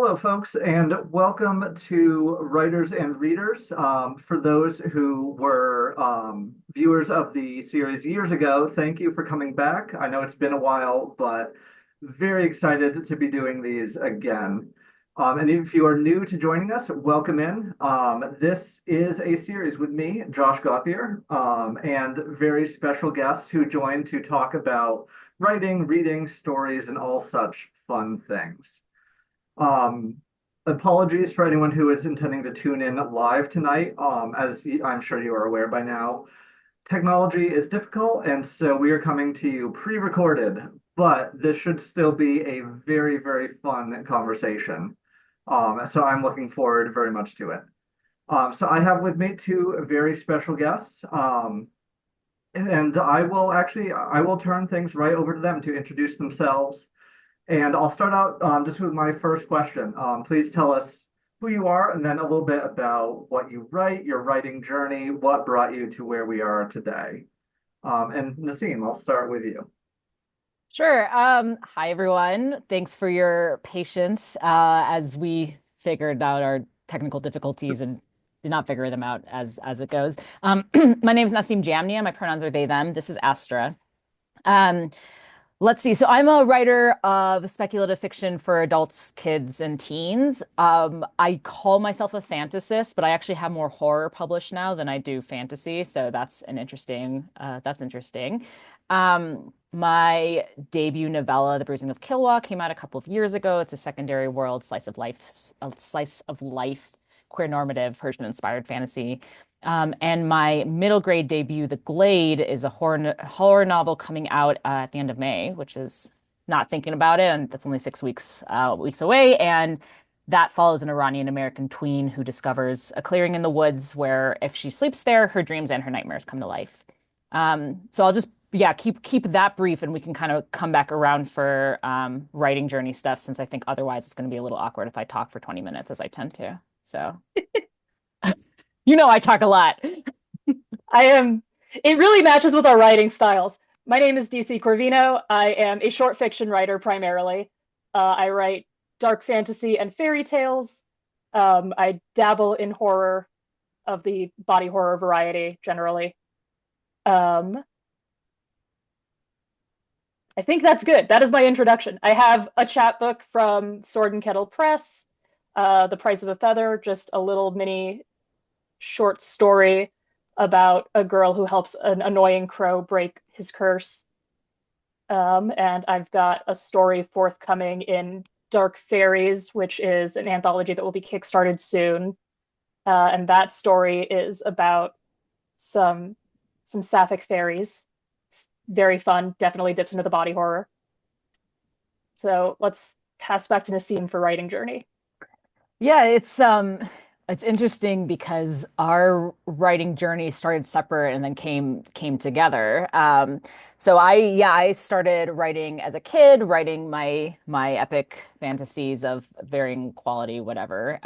Hello, folks, and welcome to Writers and Readers. For those who were viewers of the series years ago, thank you for coming back. I know it's been a while, but very excited to be doing these again. And if you are new to joining us, welcome in. This is a series with me, Josh Gauthier, and very special guests who join to talk about writing, reading, stories, and all such fun things. Um, Apologies for anyone who is intending to tune in live tonight. As I'm sure you are aware by now, technology is difficult, and so we are coming to you pre-recorded, but this should still be a very, very fun conversation. So I'm looking forward very much to it. So I have with me two very special guests, and I will turn things right over to them to introduce themselves, and I'll start out just with my first question. Please tell us who you are and then a little bit about what you write, your writing journey, what brought you to where we are today. And Naseem, I'll start with you. Sure. Hi, everyone. Thanks for your patience as we figured out our technical difficulties and did not figure them out as it goes. My name is Naseem Jamnia. My pronouns are they, them. This is Astra. Um, let's see. So I'm a writer of speculative fiction for adults, kids, and teens. I call myself a fantasist, but I actually have more horror published now than I do fantasy. So that's interesting. My debut novella, The Bruising of Qilwa, came out a couple of years ago. It's a secondary world slice of life, queer normative, Persian-inspired fantasy. And my middle grade debut, The Glade, is a horror novel coming out at the end of May, which is not thinking about it, and that's only 6 weeks away. And that follows an Iranian American tween who discovers a clearing in the woods where, if she sleeps there, her dreams and her nightmares come to life. So I'll just keep that brief, and we can kind of come back around for writing journey stuff, since I think otherwise it's going to be a little awkward if I talk for 20 minutes as I tend to. So I talk a lot. I am. It really matches with our writing styles. My name is DC Corvino. I am a short fiction writer primarily. I write dark fantasy and fairy tales. I dabble in horror of the body horror variety generally. Um, I think that's good. That is my introduction. I have a chapbook from Sword and Kettle Press, The Price of a Feather, just a little mini short story about a girl who helps an annoying crow break his curse. And I've got a story forthcoming in Dark Fairies, which is an anthology that will be kickstarted soon. And that story is about some sapphic fairies. It's very fun, definitely dips into the body horror. So let's pass back to Naseem for writing journey. Yeah, it's interesting because our writing journey started separate and then came together. So I started writing as a kid, writing my epic fantasies of varying quality, whatever.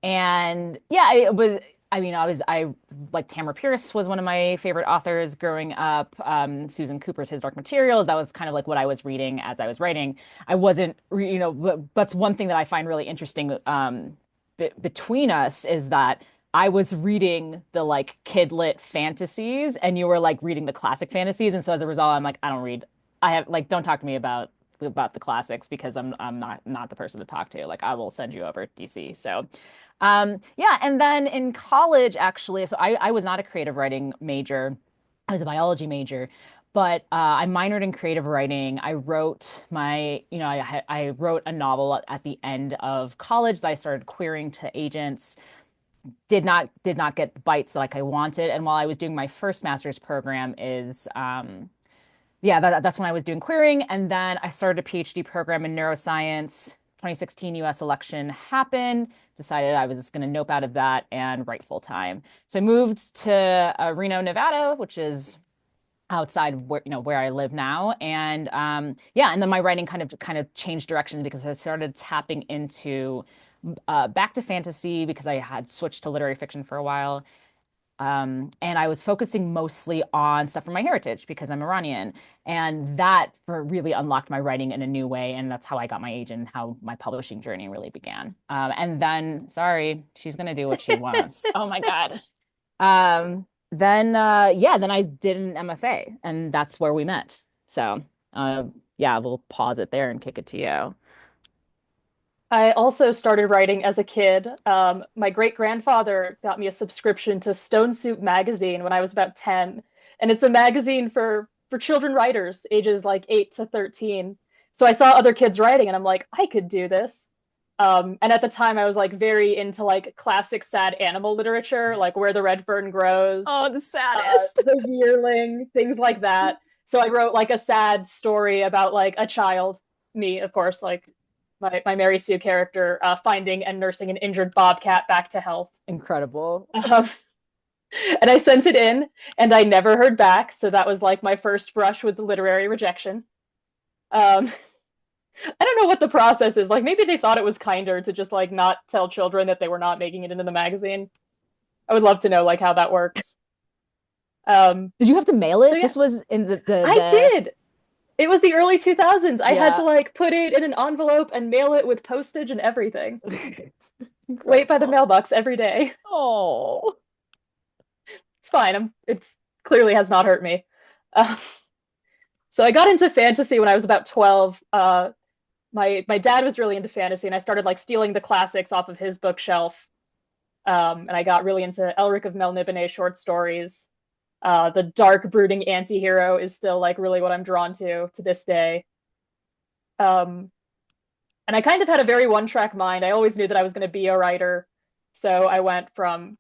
And yeah, it was. I mean, I like Tamara Pierce was one of my favorite authors growing up. Susan Cooper's His Dark Materials. That was kind of like what I was reading as I was writing. I wasn't, but that's one thing that I find really interesting between us is that I was reading the like kid lit fantasies and you were like reading the classic fantasies. And so as a result, I'm like, I don't read. I have like, don't talk to me about the classics because I'm not the person to talk to. Like I will send you over DC. So yeah, and then in college, actually, so I was not a creative writing major. I was a biology major, but I minored in creative writing. I wrote I wrote a novel at the end of college that I started querying to agents. Did not get the bites like I wanted. And while I was doing my first master's program is that's when I was doing querying. And then I started a PhD program in neuroscience. 2016 US election happened, decided I was just going to nope out of that and write full time. So I moved to Reno, Nevada, which is outside of where I live now. And and then my writing kind of changed direction because I started tapping into back to fantasy because I had switched to literary fiction for a while. And I was focusing mostly on stuff from my heritage because I'm Iranian. And that really unlocked my writing in a new way. And that's how I got my agent, how my publishing journey really began. And then, sorry, she's going to do what she wants. Oh my God. Then I did an MFA, and that's where we met. So, yeah, we'll pause it there and kick it to you. I also started writing as a kid. My great grandfather got me a subscription to Stone Soup magazine when I was about 10. And it's a magazine for children writers, ages like 8 to 13. So I saw other kids writing and I'm like, I could do this. And at the time I was like very into like classic sad animal literature, like Where the Red Fern Grows, Oh, the saddest. The Yearling, things like that. So I wrote like a sad story about like a child, me, of course, like my Mary Sue character, finding and nursing an injured bobcat back to health. Incredible. And I sent it in and I never heard back. So that was like my first brush with literary rejection. Um, I don't know what the process is. Like maybe they thought it was kinder to just like not tell children that they were not making it into the magazine. I would love to know like how that works. Did you have to mail it? So yeah, This was in I did. It was the early 2000s. I had Yeah. to like put it in an envelope and mail it with postage and everything. Wait by the mailbox every day. Oh. It's fine. It's clearly has not hurt me. Uh, so I got into fantasy when I was about 12. My dad was really into fantasy, and I started like stealing the classics off of his bookshelf. And I got really into Elric of Melniboné short stories. The dark, brooding anti-hero is still like really what I'm drawn to this day. And I kind of had a very one-track mind. I always knew that I was going to be a writer. So I went from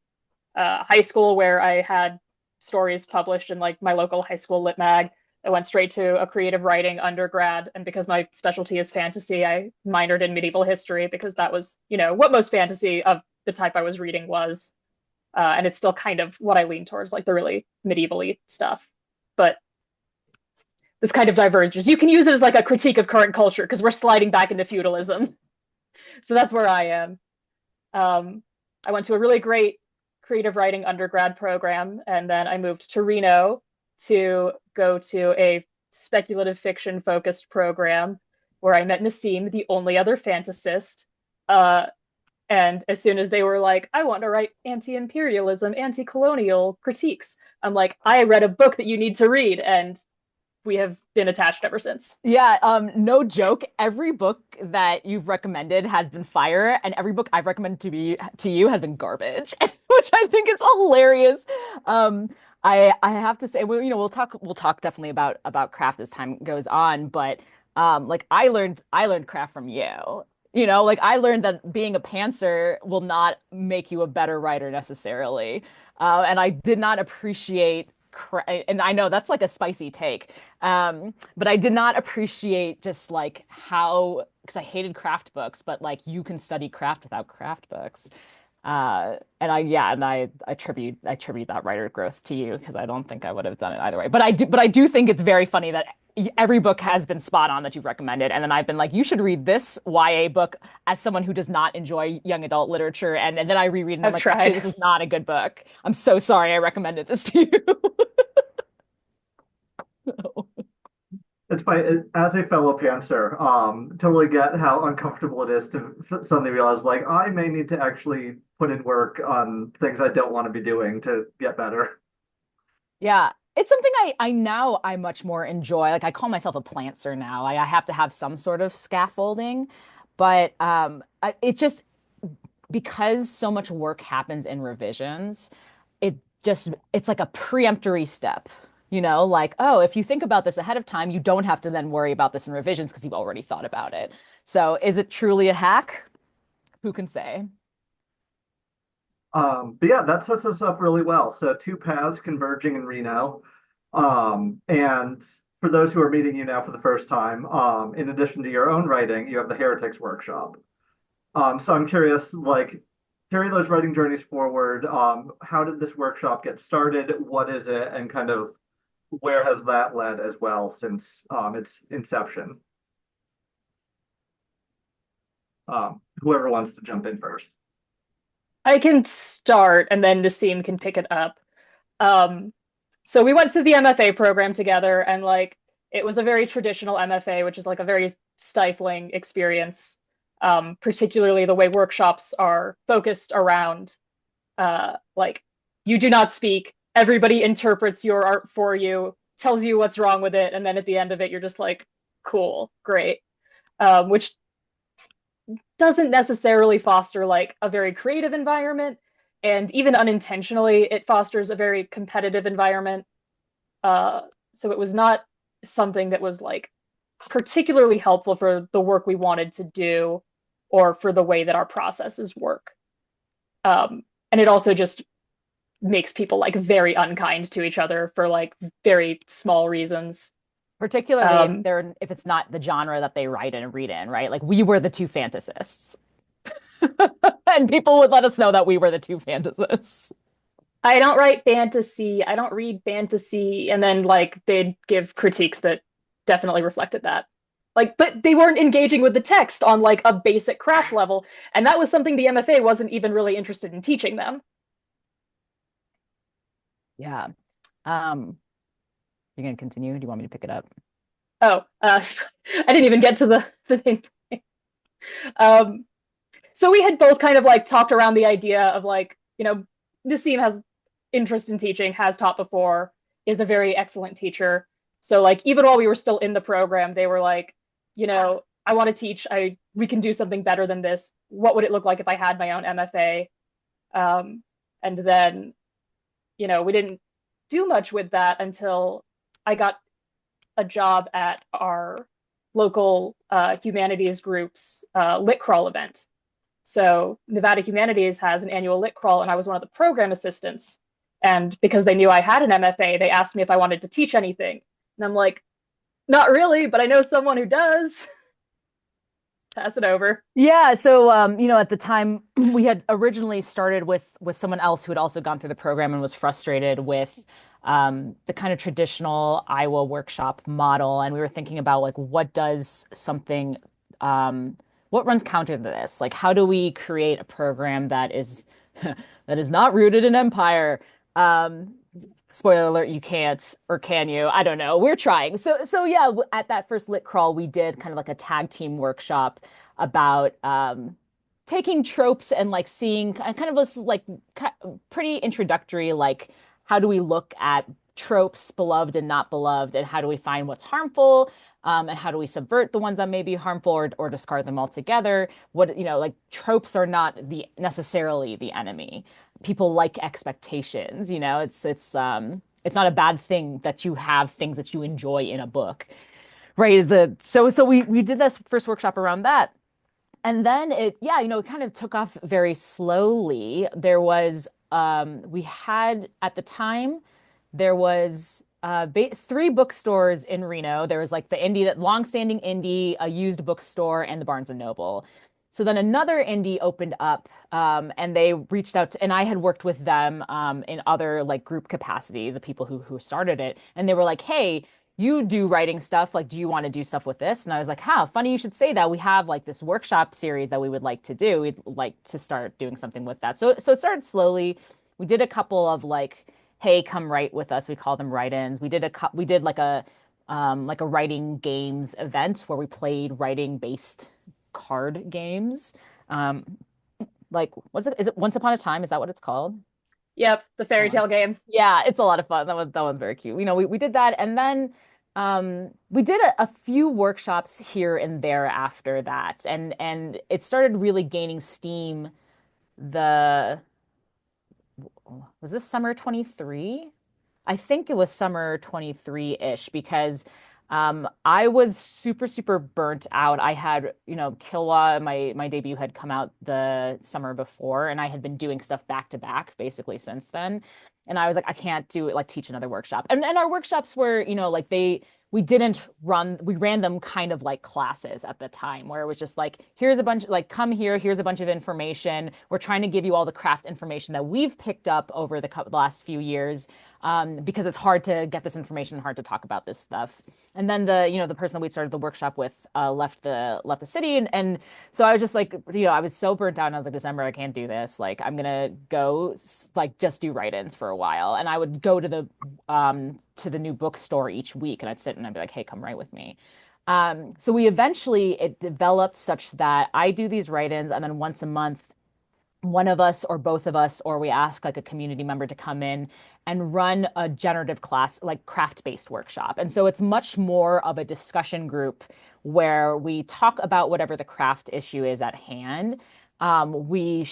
high school, where I had stories published in like my local high school lit mag. I went straight to a creative writing undergrad. And because my specialty is fantasy, I minored in medieval history because that was, what most fantasy of the type I was reading was. And it's still kind of what I lean towards, like the really medieval-y stuff. But this kind of diverges. You can use it as like a critique of current culture because we're sliding back into feudalism. So that's where I am. I went to a really great creative writing undergrad program, and then I moved to Reno to go to a speculative fiction focused program where I met Naseem, the only other fantasist. And as soon as they were like, I want to write anti-imperialism, anti-colonial critiques, I'm like, I read a book that you need to read, and we have been attached ever since. Yeah, no joke. Every book that you've recommended has been fire, and every book I've recommended to you has been garbage, which I think is hilarious. I have to say, well, we'll talk definitely about craft as time goes on, but like I learned craft from you. Like I learned that being a pantser will not make you a better writer necessarily. And I did not appreciate, and I know that's like a spicy take, but I did not appreciate just like how, because I hated craft books, but like you can study craft without craft books. And I attribute that writer growth to you because I don't think I would have done it either way. But I do think it's very funny that every book has been spot on that you've recommended, and then I've been like, you should read this YA book as someone who does not enjoy young adult literature, and then I reread and I'm I've like, tried. actually, this is not a good book. I'm so sorry I recommended this to you. It's funny, as a fellow pantser, totally get how uncomfortable it is to suddenly realize, like, I may need to actually put in work on things I don't want to be doing to get better. Yeah, it's something I much more enjoy. Like I call myself a plantser now. I have to have some sort of scaffolding, but it just because so much work happens in revisions, it's like a preemptory step. Like, oh, if you think about this ahead of time, you don't have to then worry about this in revisions because you've already thought about it. So is it truly a hack? Who can say? But yeah, that sets us up really well. So two paths converging in Reno. And for those who are meeting you now for the first time, in addition to your own writing, you have the Heretics Workshop. So I'm curious, like, carry those writing journeys forward. How did this workshop get started? What is it? And kind of where has that led as well since its inception? Whoever wants to jump in first. I can start and then Naseem can pick it up. Um, so we went to the MFA program together, and like it was a very traditional MFA, which is like a very stifling experience. Particularly the way workshops are focused around like you do not speak, everybody interprets your art for you, tells you what's wrong with it, and then at the end of it, you're just like, cool, great. Which doesn't necessarily foster like a very creative environment, and even unintentionally, it fosters a very competitive environment. So it was not something that was like particularly helpful for the work we wanted to do or for the way that our processes work. And it also just makes people like very unkind to each other for like very small reasons. Particularly if it's not the genre that they write in and read in, right? Like we were the two fantasists. And people would let us know that we were the two fantasists. I don't write fantasy. I don't read fantasy. And then like they'd give critiques that definitely reflected that. Like, but they weren't engaging with the text on like a basic craft level. And that was something the MFA wasn't even really interested in teaching them. Yeah. You're gonna continue? Do you want me to pick it up? Oh, I didn't even get to the thing. Um, so we had both kind of like talked around the idea of like, Naseem has interest in teaching, has taught before, is a very excellent teacher. So like even while we were still in the program, they were like, I want to teach. We can do something better than this. What would it look like if I had my own MFA? And then, we didn't do much with that until I got a job at our local humanities group's lit crawl event. So Nevada Humanities has an annual lit crawl, and I was one of the program assistants. And because they knew I had an MFA, they asked me if I wanted to teach anything. And I'm like, not really, but I know someone who does. Pass it over. Yeah, so at the time we had originally started with someone else who had also gone through the program and was frustrated with the kind of traditional Iowa workshop model, and we were thinking about like what runs counter to this? Like, how do we create a program that is that is not rooted in empire? Spoiler alert, you can't, or can you? I don't know. We're trying. So yeah, at that first lit crawl, we did kind of like a tag team workshop about taking tropes and like seeing kind of was like pretty introductory, like how do we look at tropes, beloved and not beloved, and how do we find what's harmful, and how do we subvert the ones that may be harmful or discard them altogether? What, like tropes are not necessarily the enemy. People like expectations, it's not a bad thing that you have things that you enjoy in a book, right? So we did this first workshop around that. And then it kind of took off very slowly. There was we had at the time there was three bookstores in Reno. There was like the indie, that longstanding indie, a used bookstore, and the Barnes and Noble. So then another indie opened up, and they reached out to, and I had worked with them in other like group capacity, the people who started it, and they were like, "Hey, you do writing stuff. Like, do you want to do stuff with this?" And I was like, "Huh, funny you should say that. We have like this workshop series that we would like to do. We'd like to start doing something with that." So it started slowly. We did a couple of like, "Hey, come write with us." We call them write-ins. We did like a writing games event where we played writing based card games. Like what's it? Is it Once Upon a Time? Is that what it's called? Yep, the fairy tale game. Yeah, it's a lot of fun. That one's very cute. We did that, and then we did a few workshops here and there after that, and it started really gaining steam. The Was this summer 23? I think it was summer 23-ish because I was super, super burnt out. I had, Qilwa, my debut had come out the summer before, and I had been doing stuff back to back basically since then. And I was like, I can't do it, like teach another workshop. And our workshops were, like we ran them kind of like classes at the time where it was just like, here's a bunch, like, come here, here's a bunch of information. We're trying to give you all the craft information that we've picked up over the last few years, because it's hard to get this information and hard to talk about this stuff. And then the person that we started the workshop with left the city, and so I was just like, I was so burnt out, and I was like, December, I can't do this. Like, I'm gonna go like just do write-ins for a while. And I would go to the new bookstore each week, and I'd sit and I'd be like, hey, come write with me. So it developed such that I do these write-ins, and then once a month, one of us or both of us, or we ask like a community member to come in and run a generative class, like craft-based workshop. And so it's much more of a discussion group where we talk about whatever the craft issue is at hand. Like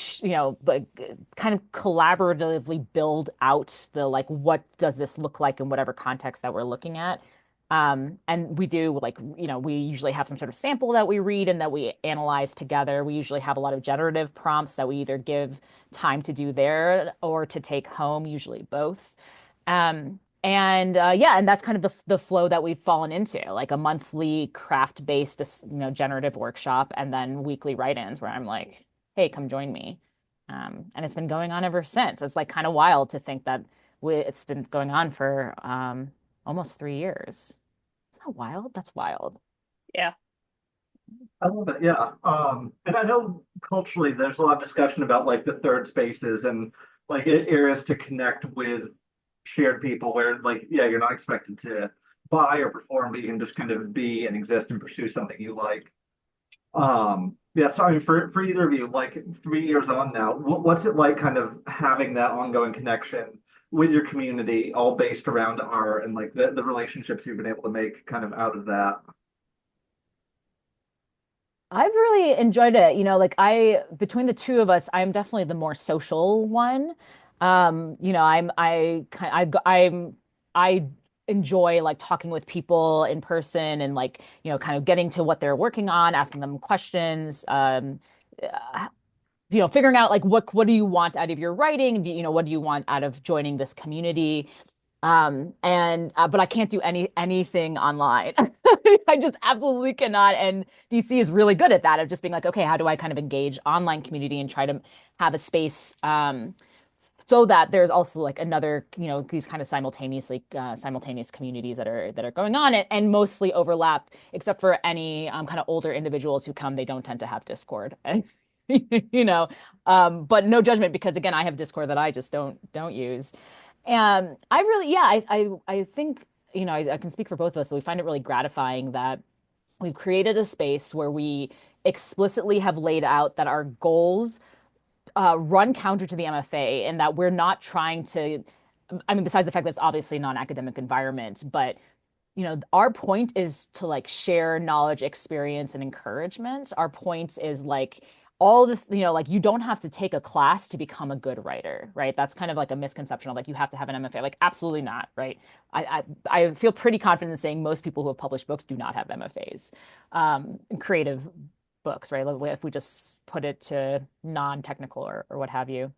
kind of collaboratively build out the like, what does this look like in whatever context that we're looking at. And we do like, we usually have some sort of sample that we read and that we analyze together. We usually have a lot of generative prompts that we either give time to do there or to take home, usually both. And that's kind of the flow that we've fallen into, like a monthly craft-based, generative workshop, and then weekly write-ins where I'm like, hey, come join me. And it's been going on ever since. It's like kind of wild to think that it's been going on for almost 3 years. Is that wild? That's wild. Yeah. I love it. Yeah. And I know culturally there's a lot of discussion about like the third spaces and like areas to connect with shared people where like, yeah, you're not expected to buy or perform, but you can just kind of be and exist and pursue something you like. Yeah, so I mean, for either of you, like 3 years on now, what's it like kind of having that ongoing connection with your community, all based around art and like the relationships you've been able to make kind of out of that? I've really enjoyed it. Between the two of us, I'm definitely the more social one. I enjoy like talking with people in person and like, kind of getting to what they're working on, asking them questions, uh, figuring out like what do you want out of your writing? What do you want out of joining this community? And but I can't do anything online. I just absolutely cannot. And DC is really good at that, of just being like, okay, how do I kind of engage online community and try to have a space so that there's also like another, these kind of simultaneous communities that are going on, and mostly overlap, except for any kind of older individuals who come, they don't tend to have Discord. And but no judgment, because again, I have Discord that I just don't use. And I really, yeah, I think, I can speak for both of us, but we find it really gratifying that we've created a space where we explicitly have laid out that our goals run counter to the MFA, and that we're not trying to, I mean, besides the fact that it's obviously a non-academic environment, but our point is to like share knowledge, experience, and encouragement. Our point is like all the, like you don't have to take a class to become a good writer, right? That's kind of like a misconception of like you have to have an MFA. Like absolutely not, right? I feel pretty confident in saying most people who have published books do not have MFAs, creative books, right? If we just put it to non-technical or what have you.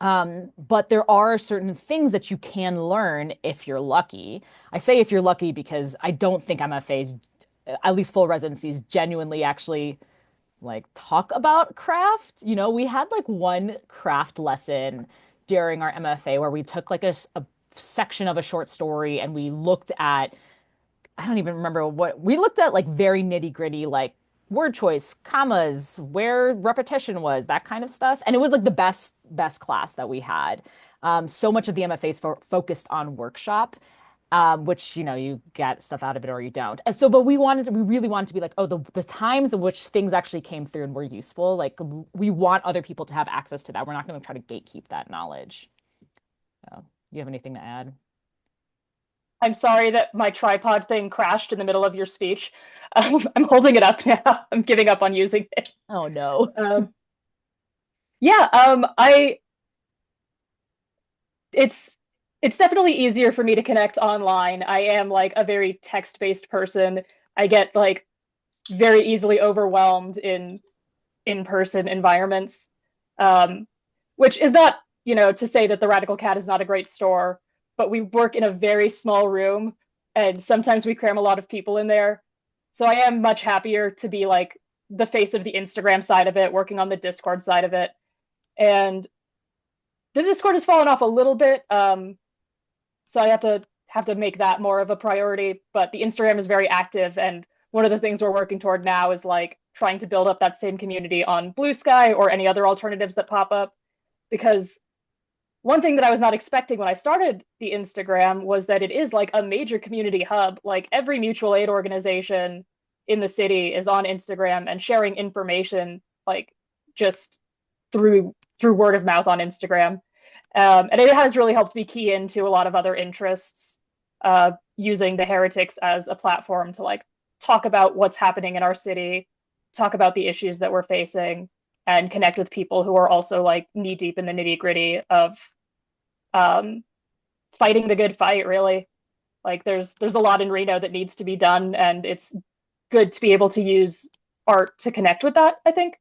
But there are certain things that you can learn if you're lucky. I say if you're lucky because I don't think MFAs, at least full residencies, genuinely actually like talk about craft. We had like one craft lesson during our MFA where we took like a section of a short story and we looked at, I don't even remember what we looked at, like very nitty gritty, like word choice, commas, where repetition was, that kind of stuff. And it was like the best class that we had. So much of the MFAs focused on workshop, which, you get stuff out of it or you don't. And so, but we really wanted to be like, oh, the times in which things actually came through and were useful, like we want other people to have access to that. We're not going to try to gatekeep that knowledge. So, you have anything to add? I'm sorry that my tripod thing crashed in the middle of your speech. I'm holding it up now. I'm giving up on using it. Oh no. Yeah, it's definitely easier for me to connect online. I am like a very text-based person. I get like very easily overwhelmed in in-person environments, which is not, to say that the Radical Cat is not a great store, but we work in a very small room and sometimes we cram a lot of people in there. So I am much happier to be like the face of the Instagram side of it, working on the Discord side of it. And the Discord has fallen off a little bit. So I have to make that more of a priority, but the Instagram is very active. And one of the things we're working toward now is like trying to build up that same community on Blue Sky or any other alternatives that pop up, because one thing that I was not expecting when I started the Instagram was that it is like a major community hub. Like every mutual aid organization in the city is on Instagram and sharing information like just through word of mouth on Instagram. And it has really helped me key into a lot of other interests, using the Heretics as a platform to like talk about what's happening in our city, talk about the issues that we're facing, and connect with people who are also like knee deep in the nitty gritty of um, fighting the good fight. Really, like there's a lot in Reno that needs to be done, and it's good to be able to use art to connect with that, I think.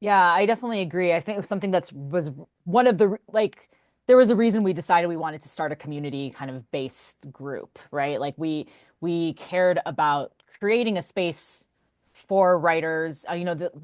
Yeah, I definitely agree. I think it was something that's was one of the like there was a reason we decided we wanted to start a community kind of based group, right? Like we cared about creating a space for writers.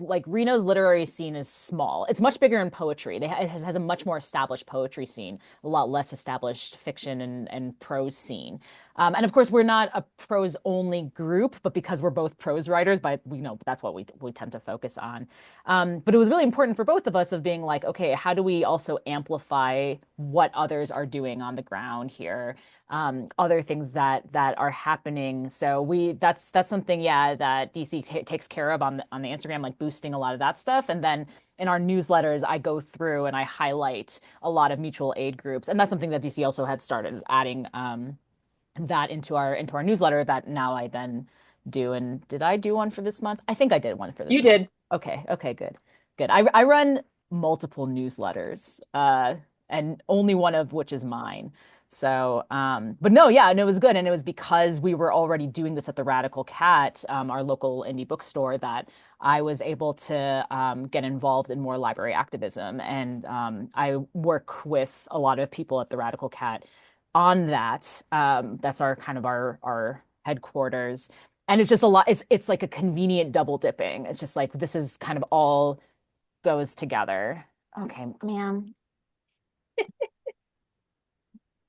Like Reno's literary scene is small. It's much bigger in poetry. It has a much more established poetry scene, a lot less established fiction and prose scene. And of course, we're not a prose only group, but because we're both prose writers, but we know that's what we tend to focus on. But it was really important for both of us of being like, okay, how do we also amplify what others are doing on the ground here? Other things that are happening. So that's something, yeah, that DC takes care of on the Instagram, like boosting a lot of that stuff. And then in our newsletters, I go through and I highlight a lot of mutual aid groups, and that's something that DC also had started adding that into our newsletter that now I then do. And did I do one for this month? I think I did one for You this month. did. Okay, good. Good. I run multiple newsletters, and only one of which is mine. So, but no, yeah, and it was good. And it was because we were already doing this at the Radical Cat, our local indie bookstore, that I was able to get involved in more library activism. And I work with a lot of people at the Radical Cat on that. That's our kind of our headquarters. And it's just a lot. It's like a convenient double dipping. It's just like this is kind of all goes together. Okay, ma'am.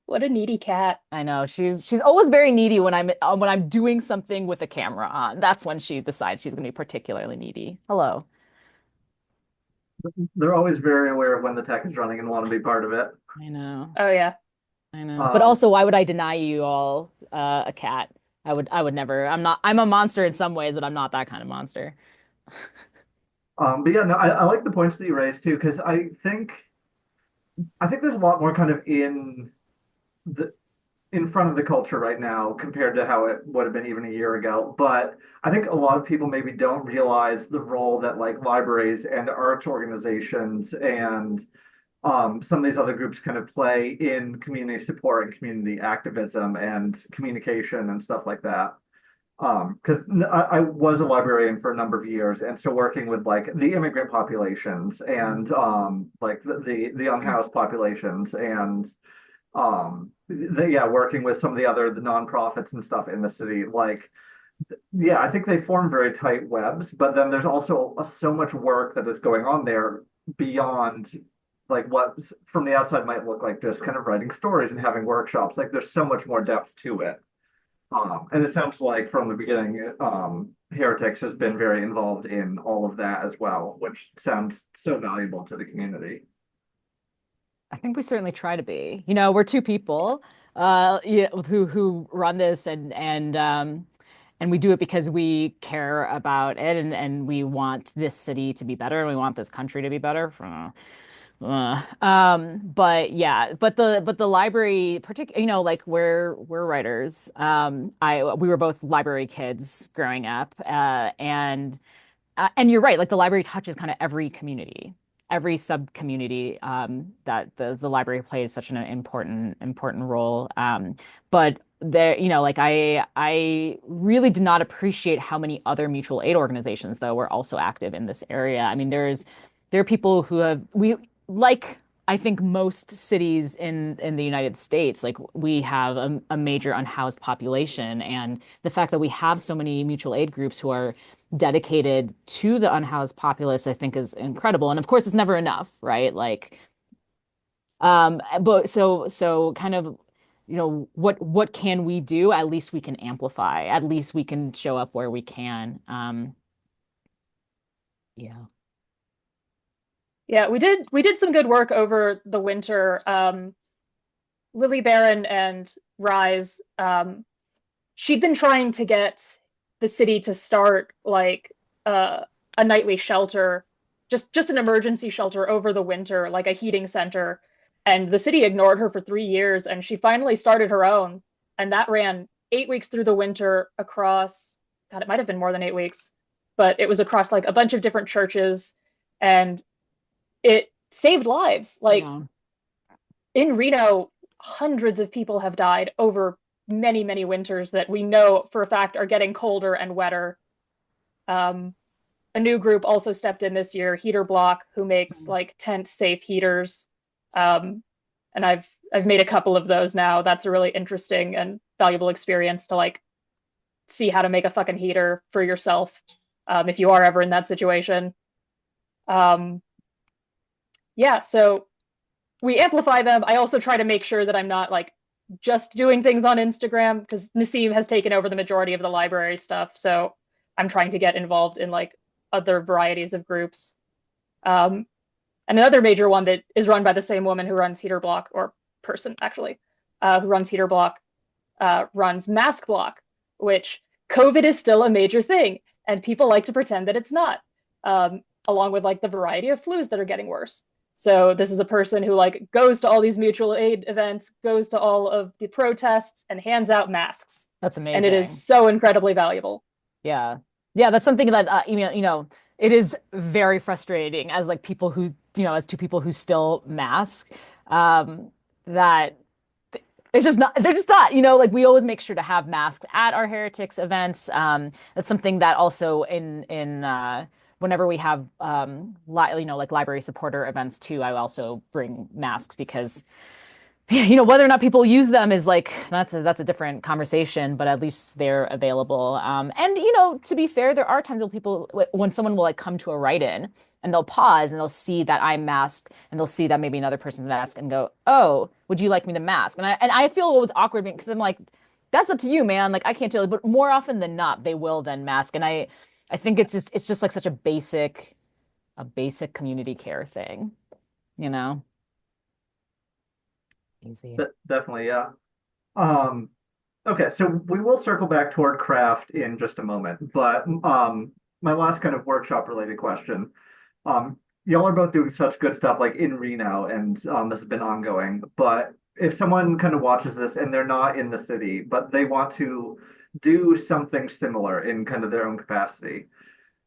What a needy cat. I know she's always very needy when I'm doing something with a camera on. That's when she decides she's going to be particularly needy. Hello. They're always very aware of when the tech is running and want to be part of it. I know. Oh yeah. I know. But Um, also, why would I deny you all a cat? I would never. I'm a monster in some ways, but I'm not that kind of monster. but yeah, no, I like the points that you raised too, because I think there's a lot more kind of the in front of the culture right now compared to how it would have been even a year ago. But I think a lot of people maybe don't realize the role that like libraries and arts organizations and some of these other groups kind of play in community support and community activism and communication and stuff like that. Because I was a librarian for a number of years, and so working with like the immigrant populations and like the unhoused populations and yeah, working with some of the nonprofits and stuff in the city, like yeah, I think they form very tight webs, but then there's also so much work that is going on there beyond like what from the outside might look like just kind of writing stories and having workshops. Like there's so much more depth to it. And it sounds like from the beginning, Heretics has been very involved in all of that as well, which sounds so valuable to the community. I think we certainly try to be. We're two people yeah, who run this and we do it because we care about it and we want this city to be better and we want this country to be better. But yeah, but the library, particularly, like we're writers. We were both library kids growing up, and you're right, like the library touches kind of every community, every sub community that the library plays such an important role. But there, like I really did not appreciate how many other mutual aid organizations though were also active in this area. I mean, there are people who have we like I think most cities in the United States, like we have a major unhoused population, and the fact that we have so many mutual aid groups who are dedicated to the unhoused populace, I think is incredible. And of course, it's never enough, right? Like, but so kind of, what can we do? At least we can amplify. At least we can show up where we can. Yeah. Yeah, we did some good work over the winter. Lily Barron and Rise, she'd been trying to get the city to start like a nightly shelter, just an emergency shelter over the winter, like a heating center. And the city ignored her for 3 years, and she finally started her own, and that ran 8 weeks through the winter across. God, it might have been more than 8 weeks, but it was across like a bunch of different churches, and it saved lives. Like Yeah. in Reno, hundreds of people have died over many, many winters that we know for a fact are getting colder and wetter. Um, a new group also stepped in this year, Heater Block, who makes like tent safe heaters. Um, and I've made a couple of those now. That's a really interesting and valuable experience to like see how to make a fucking heater for yourself, if you are ever in that situation. Um, yeah, so we amplify them. I also try to make sure that I'm not like just doing things on Instagram because Naseem has taken over the majority of the library stuff. So I'm trying to get involved in like other varieties of groups. Um, and another major one that is run by the same woman who runs Heater Block, or person actually, who runs Heater Block, runs Mask Block, which COVID is still a major thing, and people like to pretend that it's not, along with like the variety of flus that are getting worse. So this is a person who like goes to all these mutual aid events, goes to all of the protests, and hands out masks. That's And it is amazing. so incredibly valuable. Yeah. Yeah, that's something that it is very frustrating as like people who, as two people who still mask, that it's just not, they're just not, like we always make sure to have masks at our heretics events. That's something that also in whenever we have like library supporter events too, I also bring masks because whether or not people use them is like that's a different conversation, but at least they're available. And to be fair, there are times when when someone will like come to a write-in and they'll pause and they'll see that I'm masked and they'll see that maybe another person's masked and go, "Oh, would you like me to mask?" And I feel it was awkward because I'm like, "That's up to you, man. Like I can't tell you." But more often than not, they will then mask. And I think it's just like such a basic community care thing, you know? Easy. Definitely, yeah. Um, okay, so we will circle back toward craft in just a moment, but my last kind of workshop related question. Y'all are both doing such good stuff like in Reno, and this has been ongoing. But if someone kind of watches this and they're not in the city, but they want to do something similar in kind of their own capacity,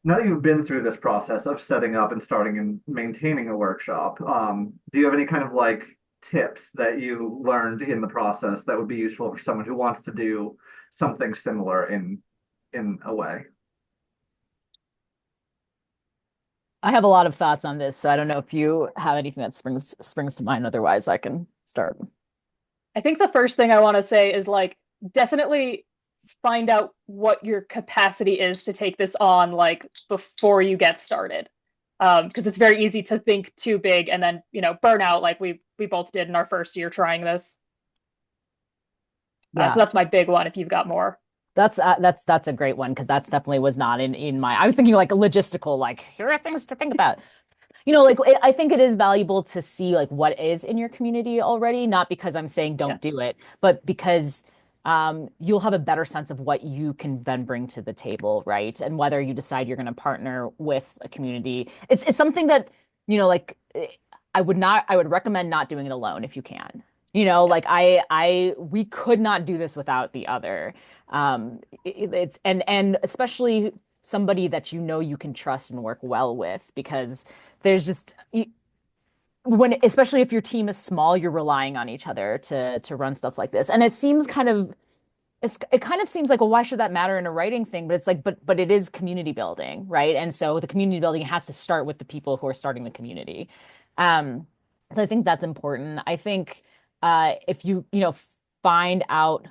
now that you've been through this process of setting up and starting and maintaining a workshop, do you have any kind of like tips that you learned in the process that would be useful for someone who wants to do something similar in a way? I have a lot of thoughts on this, so I don't know if you have anything that springs to mind. Otherwise, I can start. I think the first thing I want to say is like definitely find out what your capacity is to take this on like before you get started. Because it's very easy to think too big and then, burn out like we both did in our first year trying this. So Yeah, that's my big one if you've got more. that's a great one because that's definitely was not in my. I was thinking like a logistical, like here are things to think about. Like I think it is valuable to see like what is in your community already, not because I'm saying Yeah. don't do it, but because you'll have a better sense of what you can then bring to the table, right? And whether you decide you're going to partner with a community. It's something that, like I would recommend not doing it alone if you can. Yeah. Like we could not do this without the other. It's and especially somebody that you can trust and work well with because there's just when especially if your team is small, you're relying on each other to run stuff like this. And it kind of seems like, well, why should that matter in a writing thing? But it's like, but it is community building, right? And so the community building has to start with the people who are starting the community. Um, so I think that's important. I think if you find out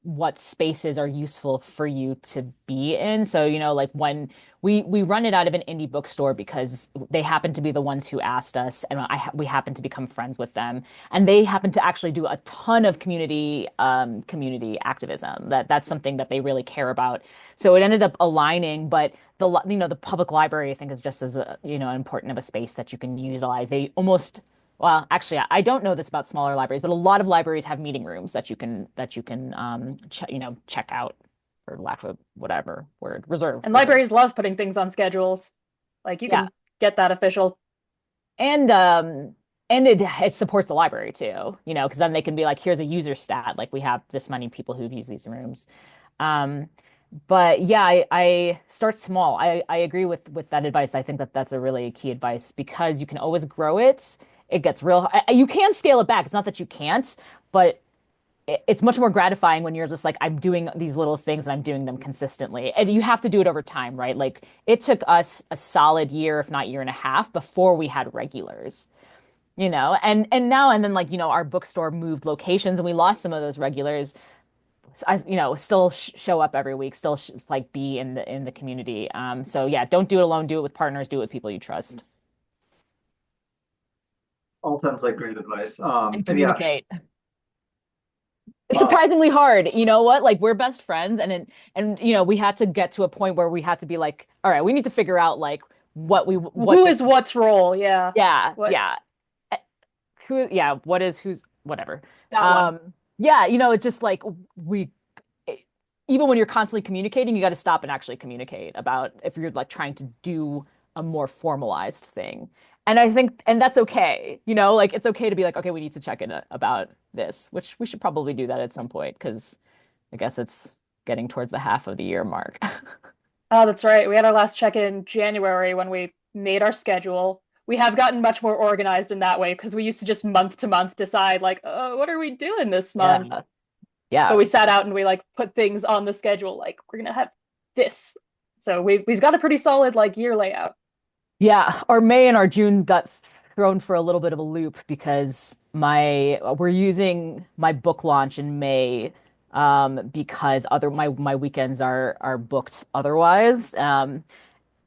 what spaces are useful for you to be in. So, like when we run it out of an indie bookstore because they happen to be the ones who asked us, and we happen to become friends with them, and they happen to actually do a ton of community activism. That's something that they really care about. So it ended up aligning, but the public library I think is just as important of a space that you can utilize. They almost well, actually, I don't know this about smaller libraries, but a lot of libraries have meeting rooms that you can check out, for lack of whatever word, And reserve. libraries love putting things on schedules. Like you Yeah, can get that official. and um and it supports the library too, because then they can be like, here's a user stat, like we have this many people who've used these rooms. Um, but yeah, I start small. I agree with that advice. I think that that's a really key advice because you can always grow it. It gets real. You can scale it back. It's not that you can't, but it's much more gratifying when you're just like, I'm doing these little things and I'm doing them consistently. And you have to do it over time, right? Like it took us a solid year, if not year and a half, before we had regulars, and now and then, like, our bookstore moved locations and we lost some of those regulars. So still show up every week, still like be in the community. So yeah, don't do it alone, do it with partners, do it with people you trust, All sounds like great advice. and And yeah, communicate. It's uh, surprisingly hard. You know what? Like we're best friends, and we had to get to a point where we had to be like, all right, we need to figure out like what Who this is is. what's role? Yeah. Yeah, What yeah. Eh, yeah, what is who's whatever. that one. Yeah, it's just like we eh, even when you're constantly communicating, you got to stop and actually communicate about if you're like trying to do a more formalized thing. And I think, and that's okay, like it's okay to be like, okay, we need to check in about this, which we should probably do that at some point because I guess it's getting towards the half of the year mark. Oh, that's right. We had our last check in January when we made our schedule. We have gotten much more organized in that way because we used to just month to month decide like, oh, what are we doing this month? Yeah. But Yeah. we sat out and we like put things on the schedule like we're gonna have this. So we've got a pretty solid like year layout. Yeah, our May and our June got thrown for a little bit of a loop because my we're using my book launch in May because other my weekends are booked otherwise.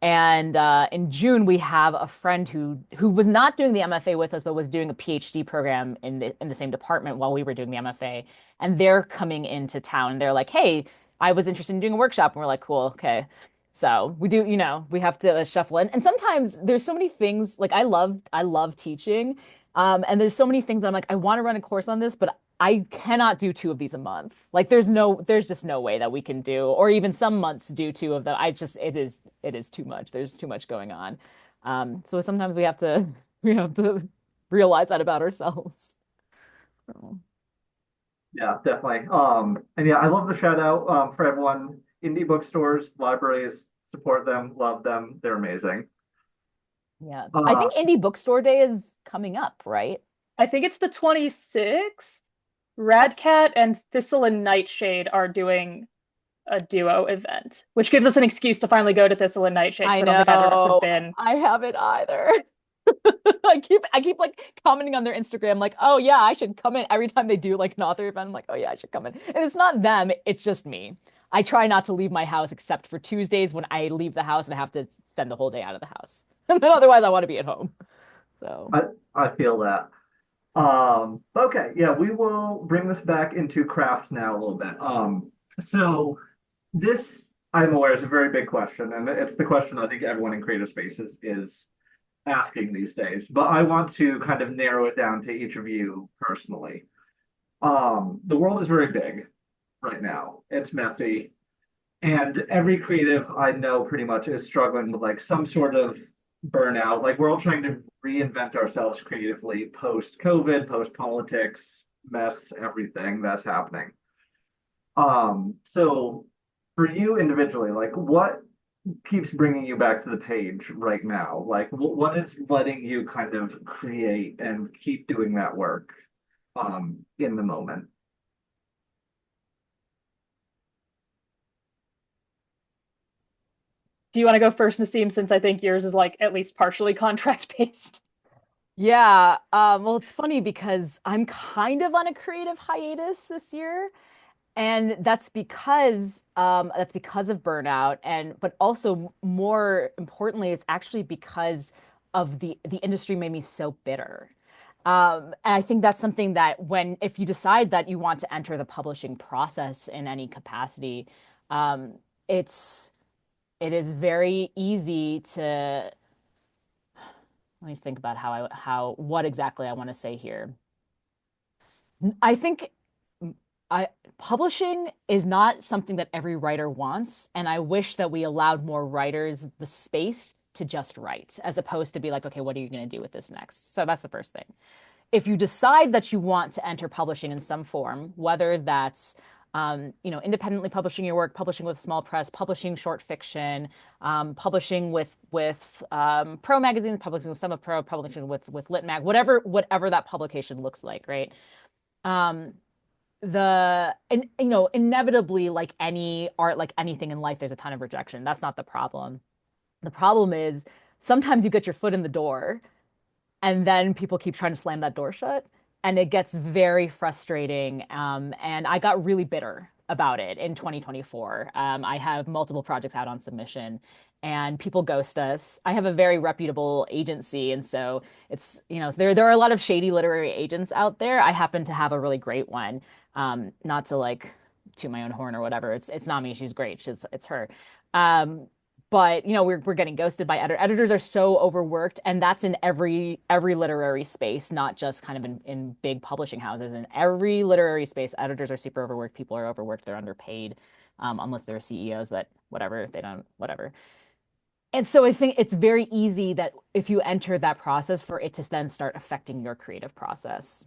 And in June, we have a friend who was not doing the MFA with us, but was doing a PhD program in the same department while we were doing the MFA. And they're coming into town. And they're like, "Hey, I was interested in doing a workshop." And we're like, "Cool, okay." So we do, we have to shuffle in. And sometimes there's so many things like I love teaching. And there's so many things that I'm like, I want to run a course on this, but I cannot do two of these a month. Like there's just no way that we can do, or even some months do two of them. It is too much. There's too much going on. So sometimes we have to realize that about ourselves. So, yeah, definitely. And yeah, I love the shout out for everyone. Indie bookstores, libraries, support them, love them. They're amazing. yeah. I Uh, think Indie Bookstore Day is coming up, right? I think it's the 26th. That's Radcat and Thistle and Nightshade are doing a duo event, which gives us an excuse to finally go to Thistle and Nightshade because I I don't think either of us have know. been. I haven't either. I keep like commenting on their Instagram, like, oh yeah, I should come in every time they do like an author event. I'm like, oh yeah, I should come in. And it's not them, it's just me. I try not to leave my house except for Tuesdays when I leave the house and I have to spend the whole day out of the house. And then otherwise I want to be at home. So I I feel that. Okay, yeah, we will bring this back into crafts now a little bit. So this I'm aware is a very big question, and it's the question I think everyone in creative spaces is asking these days. But I want to kind of narrow it down to each of you personally. The world is very big right now. It's messy. And every creative I know pretty much is struggling with like some sort of burnout. Like we're all trying to reinvent ourselves creatively post COVID, post politics, mess, everything that's happening. So for you individually, like what keeps bringing you back to the page right now? Like what is letting you kind of create and keep doing that work in the moment? Do you want to go first, Naseem, since I think yours is like at least partially contract based? yeah, well, it's funny because I'm kind of on a creative hiatus this year. And that's because of burnout, and but also more importantly, it's actually because of the industry made me so bitter. And I think that's something that if you decide that you want to enter the publishing process in any capacity, um, it's it is very easy to let me think about how what exactly I want to say here. I think I publishing is not something that every writer wants, and I wish that we allowed more writers the space to just write, as opposed to be like, okay, what are you going to do with this next? So that's the first thing. If you decide that you want to enter publishing in some form, whether that's independently publishing your work, publishing with a small press, publishing short fiction, publishing with pro magazines, publishing with Summa Pro, publishing with Lit Mag, whatever that publication looks like, right? Um, inevitably, like any art, like anything in life, there's a ton of rejection. That's not the problem. The problem is sometimes you get your foot in the door and then people keep trying to slam that door shut, and it gets very frustrating. And I got really bitter about it in 2024. I have multiple projects out on submission, and people ghost us. I have a very reputable agency, and so there are a lot of shady literary agents out there. I happen to have a really great one. Not to like toot my own horn or whatever. It's not me. She's great. It's her. Um, but we're getting ghosted by editors are so overworked, and that's in every literary space, not just kind of in big publishing houses. In every literary space, editors are super overworked, people are overworked, they're underpaid, unless they're CEOs, but whatever, they don't, whatever. And so I think it's very easy that if you enter that process, for it to then start affecting your creative process.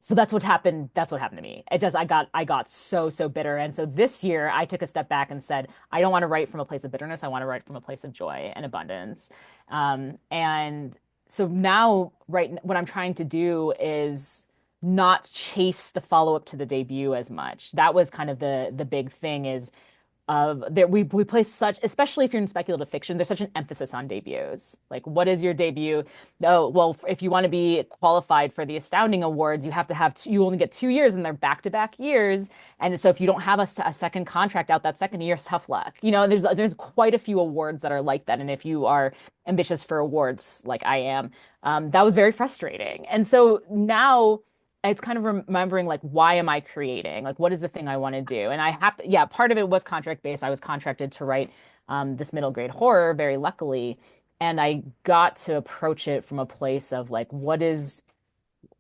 So that's what happened. That's what happened to me. I got so bitter. And so this year I took a step back and said, I don't want to write from a place of bitterness. I want to write from a place of joy and abundance. And so now, right, what I'm trying to do is not chase the follow-up to the debut as much. That was kind of the big thing, is of there we place such, especially if you're in speculative fiction, there's such an emphasis on debuts. Like, what is your debut? Oh, well, if you want to be qualified for the Astounding Awards, you have to have you only get 2 years, and they're back-to-back years. And so if you don't have a second contract out that second year, tough luck. There's quite a few awards that are like that. And if you are ambitious for awards like I am, that was very frustrating. And so now it's kind of remembering, like, why am I creating? Like, what is the thing I want to do? And I have to, yeah, part of it was contract based. I was contracted to write this middle grade horror, very luckily. And I got to approach it from a place of like,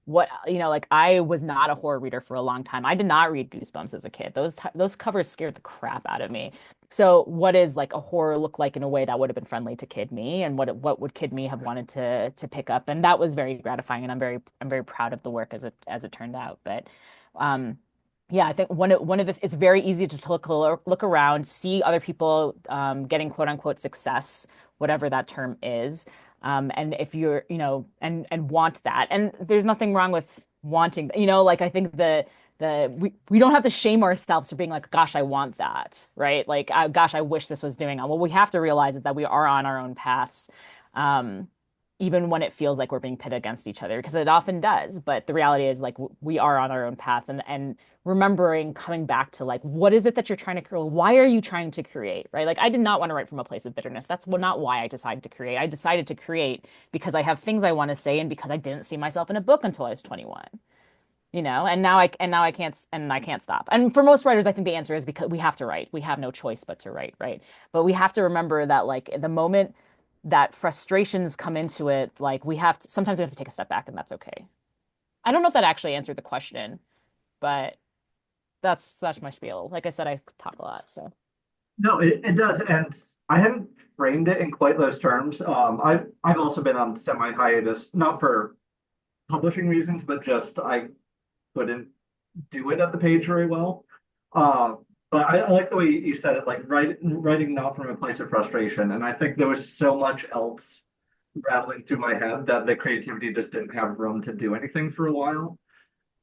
like, I was not a horror reader for a long time. I did not read Goosebumps as a kid. Those covers scared the crap out of me. So what is like a horror look like in a way that would have been friendly to kid me, and what would kid me have wanted to pick up? And that was very gratifying, and I'm very proud of the work as it turned out. But yeah, I think it's very easy to look around, see other people getting quote unquote success, whatever that term is. And if you're, and want that, and there's nothing wrong with wanting, like, I think we don't have to shame ourselves for being like, gosh, I want that, right? Like, gosh, I wish this was doing. What we have to realize is that we are on our own paths, even when it feels like we're being pitted against each other, because it often does. But the reality is, like, we are on our own paths, and remembering, coming back to, like, what is it that you're trying to create? Why are you trying to create, right? Like, I did not want to write from a place of bitterness. That's not why I decided to create. I decided to create because I have things I want to say, and because I didn't see myself in a book until I was 21. And now I can't stop. And for most writers, I think the answer is because we have to write. We have no choice but to write, right? But we have to remember that, like, the moment that frustrations come into it, like, sometimes we have to take a step back, and that's okay. I don't know if that actually answered the question, but that's my spiel. Like I said, I talk a lot, so. No, it does, and I haven't framed it in quite those terms. I've also been on semi hiatus, not for publishing reasons, but just I couldn't do it at the page very well. Uh, but I like the way you said it, like, writing not from a place of frustration. And I think there was so much else rattling through my head that the creativity just didn't have room to do anything for a while.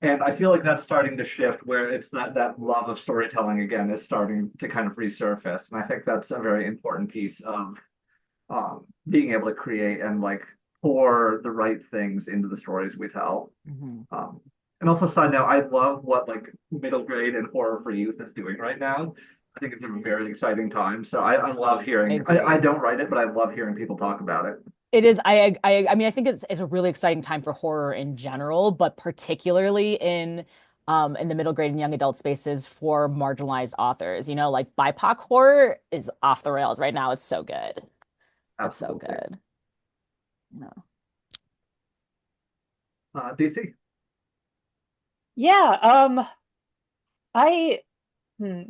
And I feel like that's starting to shift, where it's that love of storytelling again is starting to kind of resurface. And I think that's a very important piece of being able to create and, like, pour the right things into the stories we tell. Mhm. Um, And also, side note, I love what like middle grade and horror for youth is doing right now. I think it's a very exciting time. So I love I hearing. I agree. don't write it, but I love hearing people talk about it. It is. I mean, I think it's a really exciting time for horror in general, but particularly in the middle grade and young adult spaces for marginalized authors. You know, like BIPOC horror is off the rails right now. It's so good. It's so Absolutely. good. No. DC. Yeah, I hmm,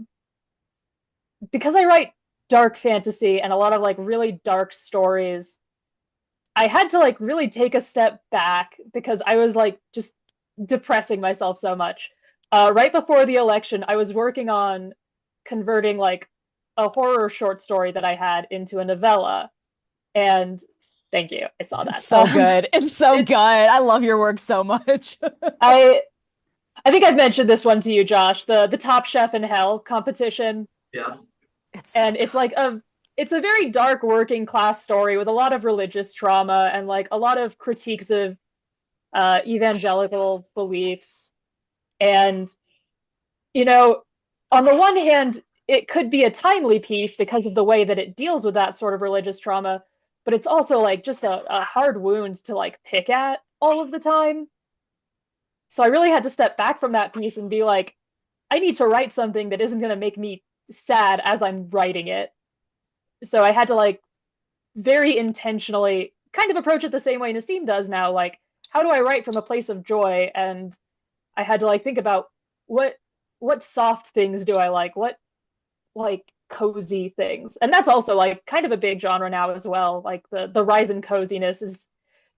because I write dark fantasy and a lot of like really dark stories, I had to like really take a step back because I was like just depressing myself so much. Right before the election, I was working on converting like a horror short story that I had into a novella. And thank you, I saw It's that. so good. It's so good. It's I love your work so much. I I think I've mentioned this one to you, Josh, the Top Chef in Hell competition. Yeah. It's so And it's a very dark working class story with a lot of religious trauma and like a lot of critiques of evangelical beliefs. And you know, on the one hand, it could be a timely piece because of the way that it deals with that sort of religious trauma, but it's also like just a hard wound to like pick at all of the time. So I really had to step back from that piece and be like, I need to write something that isn't going to make me sad as I'm writing it. So I had to like very intentionally kind of approach it the same way Naseem does now. Like, how do I write from a place of joy? And I had to like think about what what soft things do I like cozy things. And that's also like kind of a big genre now as well. Like the rise in coziness is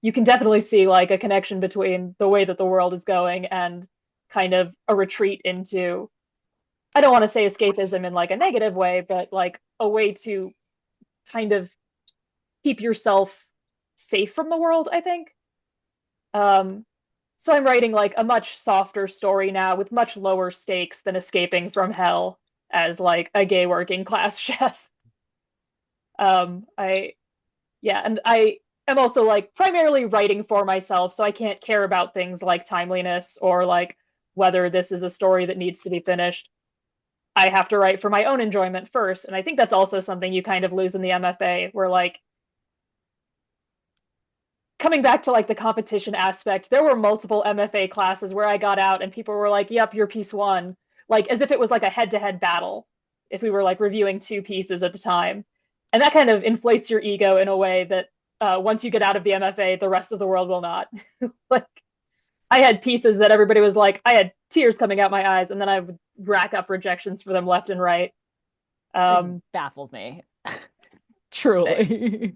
you can definitely see like a connection between the way that the world is going and kind of a retreat into I don't want to say escapism in like a negative way, but like a way to kind of keep yourself safe from the world, I think. Um, so I'm writing like a much softer story now with much lower stakes than escaping from hell as like a gay working class chef. I yeah, and I am also like primarily writing for myself, so I can't care about things like timeliness or like whether this is a story that needs to be finished. I have to write for my own enjoyment first, and I think that's also something you kind of lose in the MFA, where like coming back to like the competition aspect, there were multiple MFA classes where I got out and people were like, "Yep, your piece won," like as if it was like a head-to-head battle if we were like reviewing two pieces at a time, and that kind of inflates your ego in a way that once you get out of the MFA, the rest of the world will not. Like I had pieces that everybody was like, I had tears coming out my eyes, and then I would rack up rejections for them left and right. it Um, baffles me. Thanks. Truly.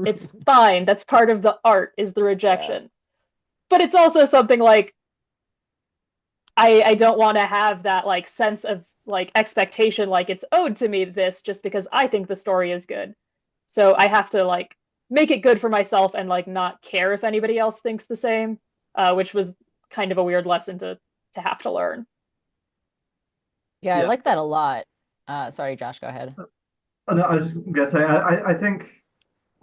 It's Truly. fine. That's part of the art is the Yeah. rejection. But it's also something like I don't want to have that like sense of like expectation like it's owed to me this just because I think the story is good. So I have to like make it good for myself and like not care if anybody else thinks the same, which was kind of a weird lesson to have to learn. Yeah, I Yeah. like that a lot. Sorry, Josh, go ahead. No, I was just gonna say I think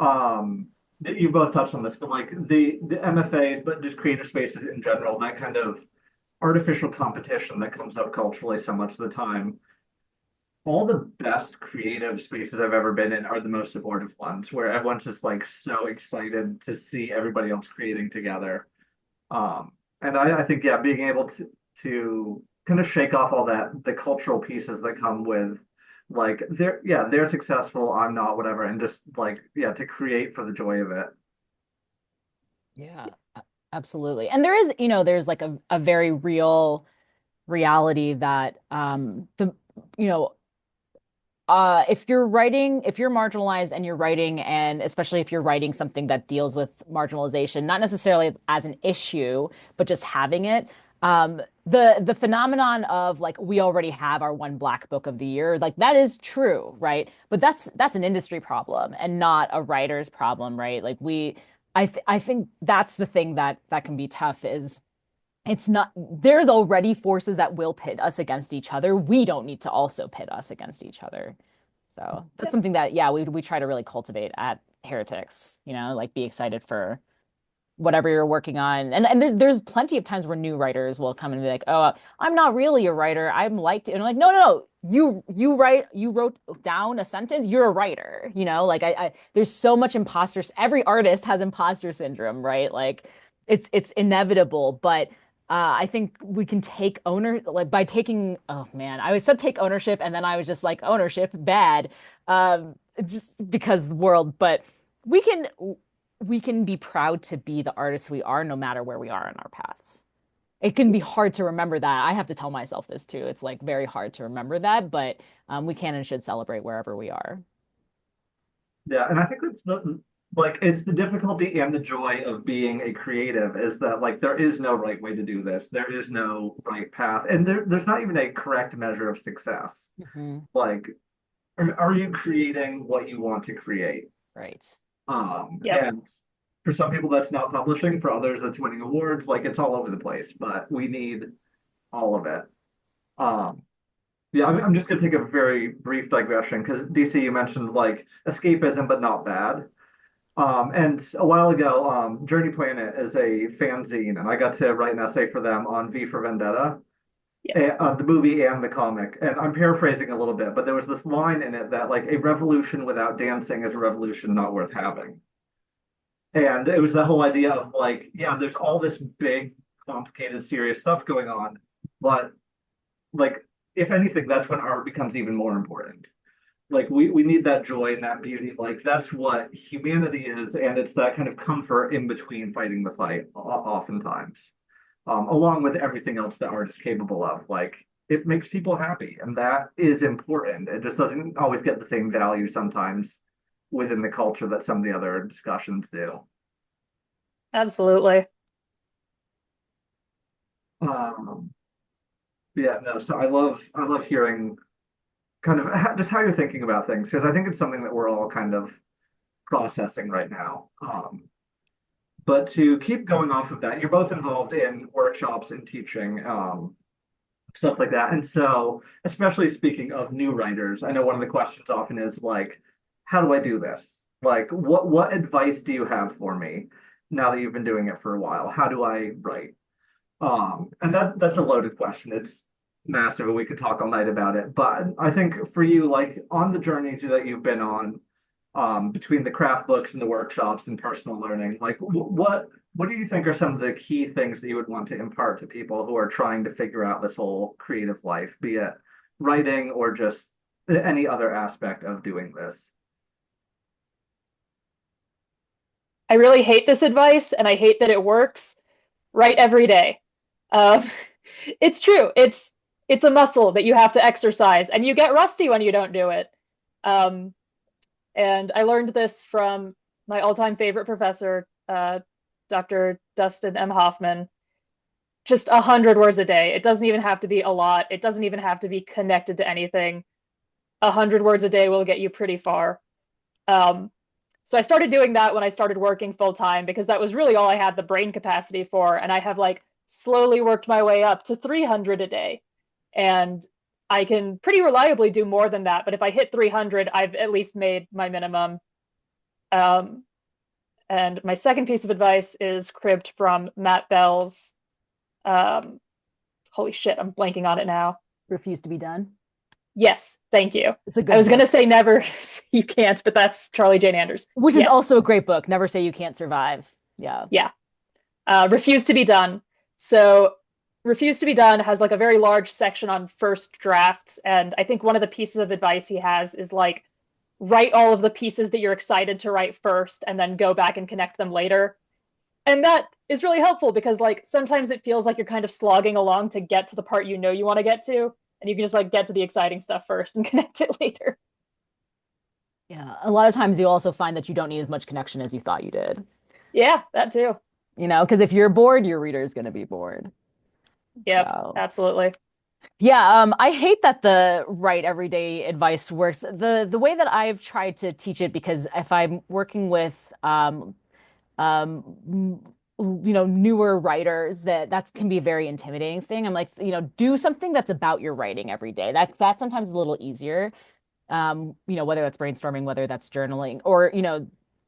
that you both touched on this, but like the MFAs, but just creative spaces in general, that kind of artificial competition that comes up culturally so much of the time. All the best creative spaces I've ever been in are the most supportive ones, where everyone's just like so excited to see everybody else creating together. And I think yeah, being able to kind of shake off all that the cultural pieces that come with like they're successful, I'm not, whatever, and just like yeah, to create for the joy of it. Yeah, absolutely. And there is, there's like a very real reality that you know, if you're marginalized and you're writing, and especially if you're writing something that deals with marginalization, not necessarily as an issue, but just having it, the phenomenon of like we already have our one black book of the year, like that is true, right? But that's an industry problem and not a writer's problem, right? Like I think that's the thing that can be tough is it's not, there's already forces that will pit us against each other. We don't need to also pit us against each other. So that's Yep. something that, yeah, we try to really cultivate at Heretics, like be excited for. whatever you're working on. And there's plenty of times where new writers will come and be like, "Oh, I'm not really a writer. I'm like," and I'm like, "No, no, no. You wrote down a sentence. You're a writer. Like there's so much imposter. Every artist has imposter syndrome, right? Like it's inevitable, but I think we can take like by taking, oh man, I said take ownership and then I was just like ownership bad, just because the world, but we can we can be proud to be the artists we are no matter where we are in our paths. It can be hard to remember that. I have to tell myself this too. It's like very hard to remember that, but we can and should celebrate wherever we are. Yeah, and I think it's the difficulty and the joy of being a creative is that like there is no right way to do this. There is no right path. And there's not even a correct measure of success. Hmm. Like, are you creating what you want to create? Right. Yep. And for some people that's not publishing, for others that's winning awards, like it's all over the place, but we need all of it. Um, yeah, I'm just gonna take a very brief digression because DC, you mentioned like escapism, but not bad. And a while ago, Journey Planet is a fanzine, and I got to write an essay for them on V for Vendetta, Yep. the movie and the comic. And I'm paraphrasing a little bit, but there was this line in it that like a revolution without dancing is a revolution not worth having. And it was the whole idea of like, yeah, there's all this big, complicated, serious stuff going on, but like, if anything, that's when art becomes even more important. Like we need that joy and that beauty. Like that's what humanity is, and it's that kind of comfort in between fighting the fight, oftentimes, along with everything else that art is capable of. Like it makes people happy, and that is important. It just doesn't always get the same value sometimes within the culture that some of the other discussions do. Absolutely. Um, yeah, no. So I love hearing kind of just how you're thinking about things because I think it's something that we're all kind of processing right now. But to keep going off of that, you're both involved in workshops and teaching, stuff like that. And so, especially speaking of new writers, I know one of the questions often is like, how do I do this? Like, what advice do you have for me now that you've been doing it for a while? How do I write? And that's a loaded question. It's massive, and we could talk all night about it. But I think for you, like on the journeys that you've been on, between the craft books and the workshops and personal learning, like what do you think are some of the key things that you would want to impart to people who are trying to figure out this whole creative life, be it writing or just any other aspect of doing this? I really hate this advice and I hate that it works. Write every day. Um, it's true. It's a muscle that you have to exercise and you get rusty when you don't do it. Um, and I learned this from my all-time favorite professor, Dr. Dustin M. Hoffman. Just 100 words a day. It doesn't even have to be a lot. It doesn't even have to be connected to anything. 100 words a day will get you pretty far. Um, so I started doing that when I started working full time because that was really all I had the brain capacity for. And I have like slowly worked my way up to 300 a day. And I can pretty reliably do more than that. But if I hit 300, I've at least made my minimum. Um, and my second piece of advice is cribbed from Matt Bell's. Um, Holy shit, I'm blanking on it now. Refuse to be done. Yes, thank you. It's a good I was going to book, say never, you can't, but that's Charlie Jane Anders. which is Yes. also a great book. Never say you can't survive. Yeah. Yeah. Refuse to be done. So Refuse to be done has like a very large section on first drafts. And I think one of the pieces of advice he has is like, write all of the pieces that you're excited to write first and then go back and connect them later. And that is really helpful because like sometimes it feels like you're kind of slogging along to get to the part you know you want to get to. And you can just like get to the exciting stuff first and connect it later. Yeah. A lot of times you also find that you don't need as much connection as you thought you did. Yeah, that too. Because if you're bored, your reader is going to be bored. Yep, So, absolutely. yeah, I hate that the write everyday advice works. The way that I've tried to teach it, because if I'm working with newer writers, that can be a very intimidating thing. I'm like, do something that's about your writing every day. That sometimes is a little easier. Whether that's brainstorming, whether that's journaling, or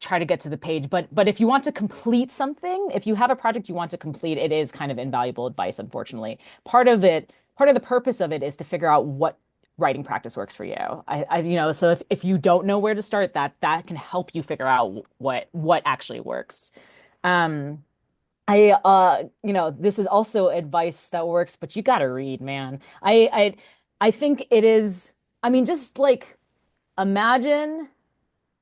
try to get to the page. But if you want to complete something, if you have a project you want to complete, it is kind of invaluable advice, unfortunately. Part of the purpose of it is to figure out what writing practice works for you. So if you don't know where to start, that can help you figure out what actually works. Um, this is also advice that works, but you gotta read, man. I think it is, I mean, just like imagine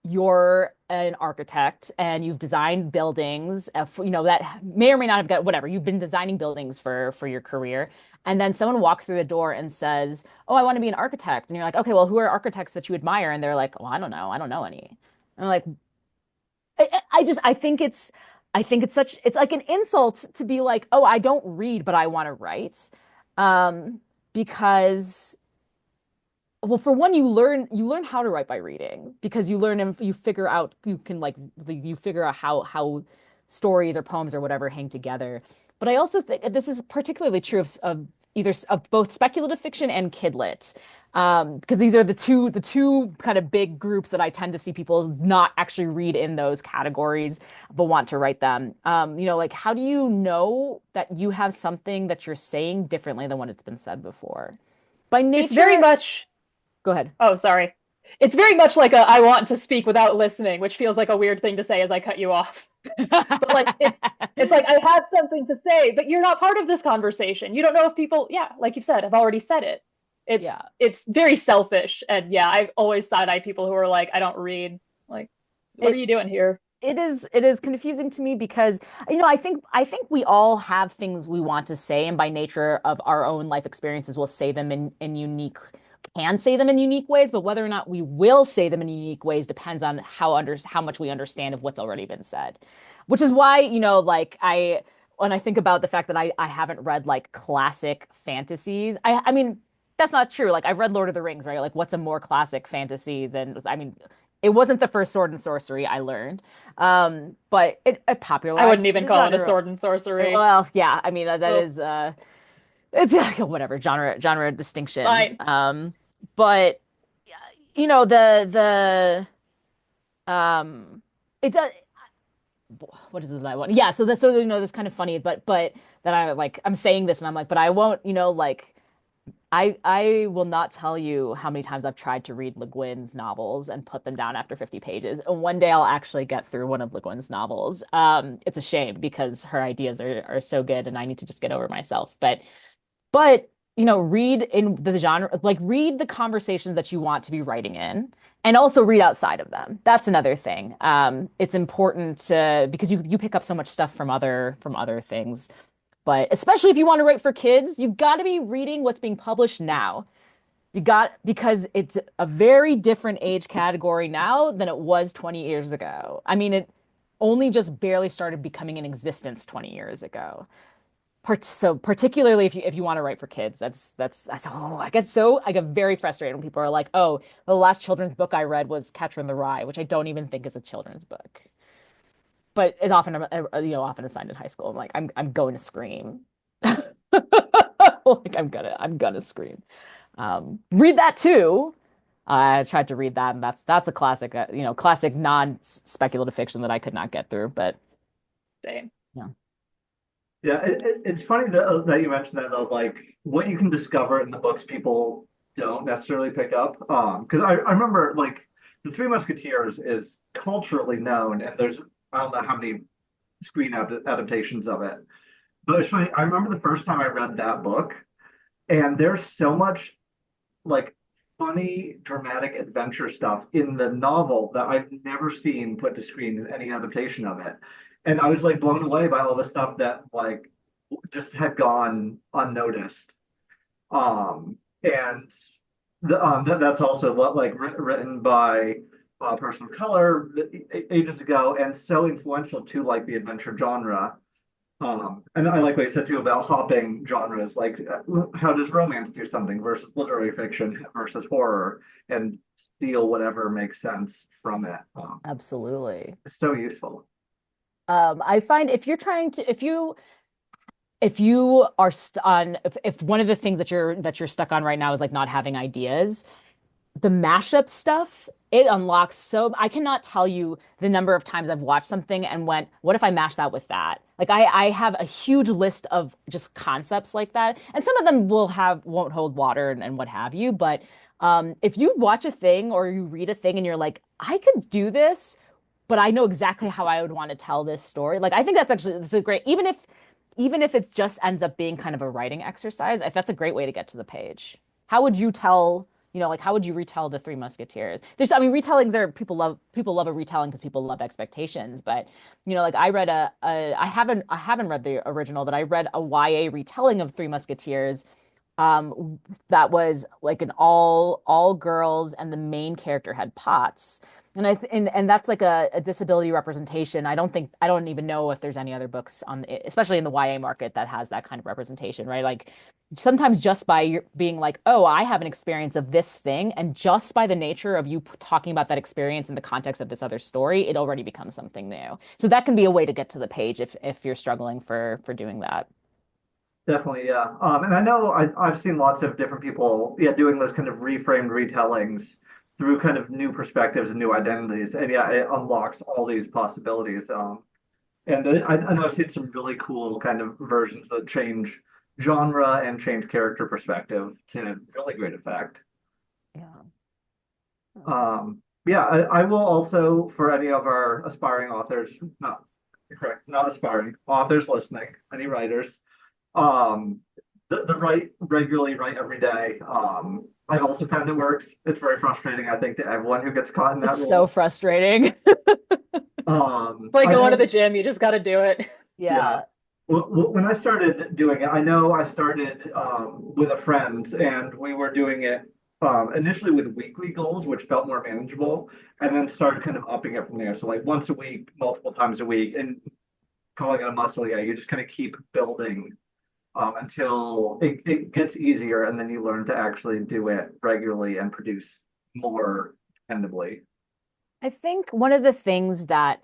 you're an architect and you've designed buildings, that may or may not have got whatever. You've been designing buildings for your career, and then someone walks through the door and says, "Oh, I want to be an architect." And you're like, "Okay, well, who are architects that you admire?" And they're like, "Well, I don't know. I don't know any." And I'm like, I think it's like an insult to be like, "Oh, I don't read, but I want to write." Because well, for one, you learn how to write by reading because you learn and you figure out you figure out how stories or poems or whatever hang together. But I also think this is particularly true of both speculative fiction and kidlit. Because these are the two kind of big groups that I tend to see people not actually read in those categories, but want to write them. Like how do you know that you have something that you're saying differently than what it's been said before? By It's very nature, much, go ahead. oh, sorry. It's very much like a I want to speak without listening, which feels like a weird thing to say as I cut you off. But like it's like I have something to say, but you're not part of this conversation. You don't know if people, yeah, like you've said, have already said it. Yeah. It's very selfish. And yeah, I've always side-eye people who are like, I don't read. Like, what are It you doing here? it is confusing to me because I think we all have things we want to say, and by nature of our own life experiences, we'll say them in unique can say them in unique ways, but whether or not we will say them in unique ways depends on how much we understand of what's already been said. Which is why, like when I think about the fact that I haven't read like classic fantasies, I mean that's not true. Like I've read Lord of the Rings, right? Like what's a more classic fantasy than I mean it wasn't the first sword and sorcery I learned. But it I popularized wouldn't even the call it a genre. sword and sorcery. Well, yeah, I mean that Oh, is it's whatever genre distinctions. fine. But the it does what is it that I want? Yeah, that's kind of funny, but that I'm saying this and I'm like, but I won't, like I will not tell you how many times I've tried to read Le Guin's novels and put them down after 50 pages. And one day I'll actually get through one of Le Guin's novels. It's a shame because her ideas are so good and I need to just get over myself. But read in the genre, like read the conversations that you want to be writing in, and also read outside of them. That's another thing. It's important to because you pick up so much stuff from other things. But especially if you want to write for kids, you got to be reading what's being published now. Because it's a very different age category now than it was 20 years ago. I mean, it only just barely started becoming in existence 20 years ago. So particularly if you want to write for kids, I get very frustrated when people are like, "Oh, the last children's book I read was Catcher in the Rye," which I don't even think is a children's book, but is often often assigned in high school. I'm like, I'm going to scream, like I'm gonna scream. Read that too. I tried to read that, and that's a classic, classic non-speculative fiction that I could not get through. But Same. yeah, Yeah, it's funny that you mentioned that, though, like what you can discover in the books people don't necessarily pick up. Because I remember like The Three Musketeers is culturally known, and there's I don't know how many screen adaptations of it. But it's funny, I remember the first time I read that book, and there's so much like funny, dramatic adventure stuff in the novel that I've never seen put to screen in any adaptation of it. And I was like blown away by all the stuff that like just had gone unnoticed. And that's also like written by a person of color ages ago and so influential to like the adventure genre. And I like what you said too about hopping genres. Like, how does romance do something versus literary fiction versus horror, and steal whatever makes sense from it. absolutely. It's so useful. I find if you are st on if one of the things that you're stuck on right now is like not having ideas, the mashup stuff, it unlocks so I cannot tell you the number of times I've watched something and went, what if I mash that with that? Like I have a huge list of just concepts like that. And some of them won't hold water and what have you. But if you watch a thing or you read a thing and you're like, I could do this, but I know exactly how I would want to tell this story. Like I think that's a great, even if it just ends up being kind of a writing exercise, if that's a great way to get to the page. How would you tell, like how would you retell the Three Musketeers? I mean, retellings are people love a retelling because people love expectations. But like I haven't read the original, but I read a YA retelling of Three Musketeers, that was like an all girls, and the main character had POTS. And that's like a disability representation. I don't even know if there's any other books especially in the YA market, that has that kind of representation, right? Like sometimes just by being like, oh, I have an experience of this thing, and just by the nature of you talking about that experience in the context of this other story, it already becomes something new. So that can be a way to get to the page if you're struggling for doing that. Definitely, yeah. And I know I've seen lots of different people, yeah, doing those kind of reframed retellings through kind of new perspectives and new identities. And yeah, it unlocks all these possibilities. And I know I've seen some really cool kind of versions that change genre and change character perspective to really great effect. Yeah. Yeah, I will also, for any of our aspiring authors, not correct, not aspiring authors listening, any writers, um, the write every day. I've also found it works. It's very frustrating, I think, to everyone who gets caught in that It's so role. frustrating. It's like I going to know, the gym, you just got to do it. yeah. Yeah. When I started doing it, I know I started with a friend, and we were doing it initially with weekly goals, which felt more manageable, and then started kind of upping it from there. So like once a week, multiple times a week, and calling it a muscle. Yeah, you just kind of keep building until it gets easier, and then you learn to actually do it regularly and produce more dependably. I think one of the things that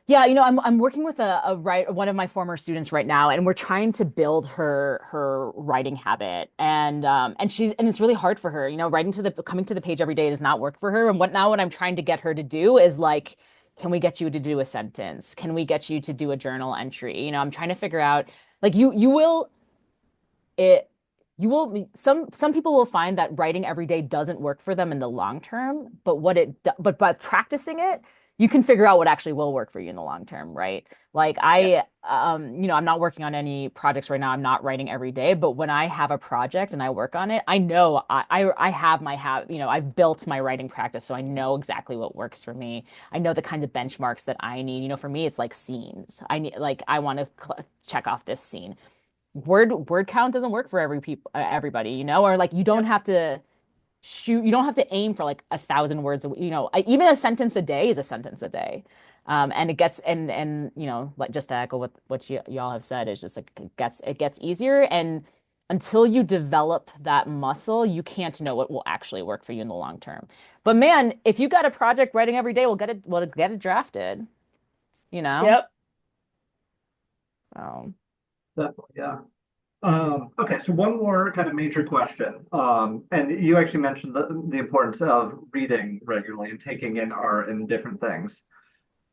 yeah, I'm working with one of my former students right now, and we're trying to build her writing habit, and it's really hard for her. Writing to the coming to the page every day does not work for her. And what I'm trying to get her to do is like, can we get you to do a sentence? Can we get you to do a journal entry? I'm trying to figure out like it you will some people will find that writing every day doesn't work for them in the long term, but by practicing it, you can figure out what actually will work for you in the long term, right? Like Yeah. I'm not working on any projects right now. I'm not writing every day, but when I have a project and I work on it, I know I I've built my writing practice, so I know exactly what works for me. I know the kinds of benchmarks that I need. For me, it's like scenes. I want to check off this scene. Word count doesn't work for everybody, or like Yep. you don't have to aim for like 1,000 words even a sentence a day is a sentence a day. And it gets and like just to echo what y'all have said, is just like it gets easier, and until you develop that muscle, you can't know what will actually work for you in the long term. But man, if you got a project writing every day, we'll get it drafted, you know Yep. so Definitely, yeah. Okay, so one more kind of major question. And you actually mentioned the importance of reading regularly and taking in art and different things.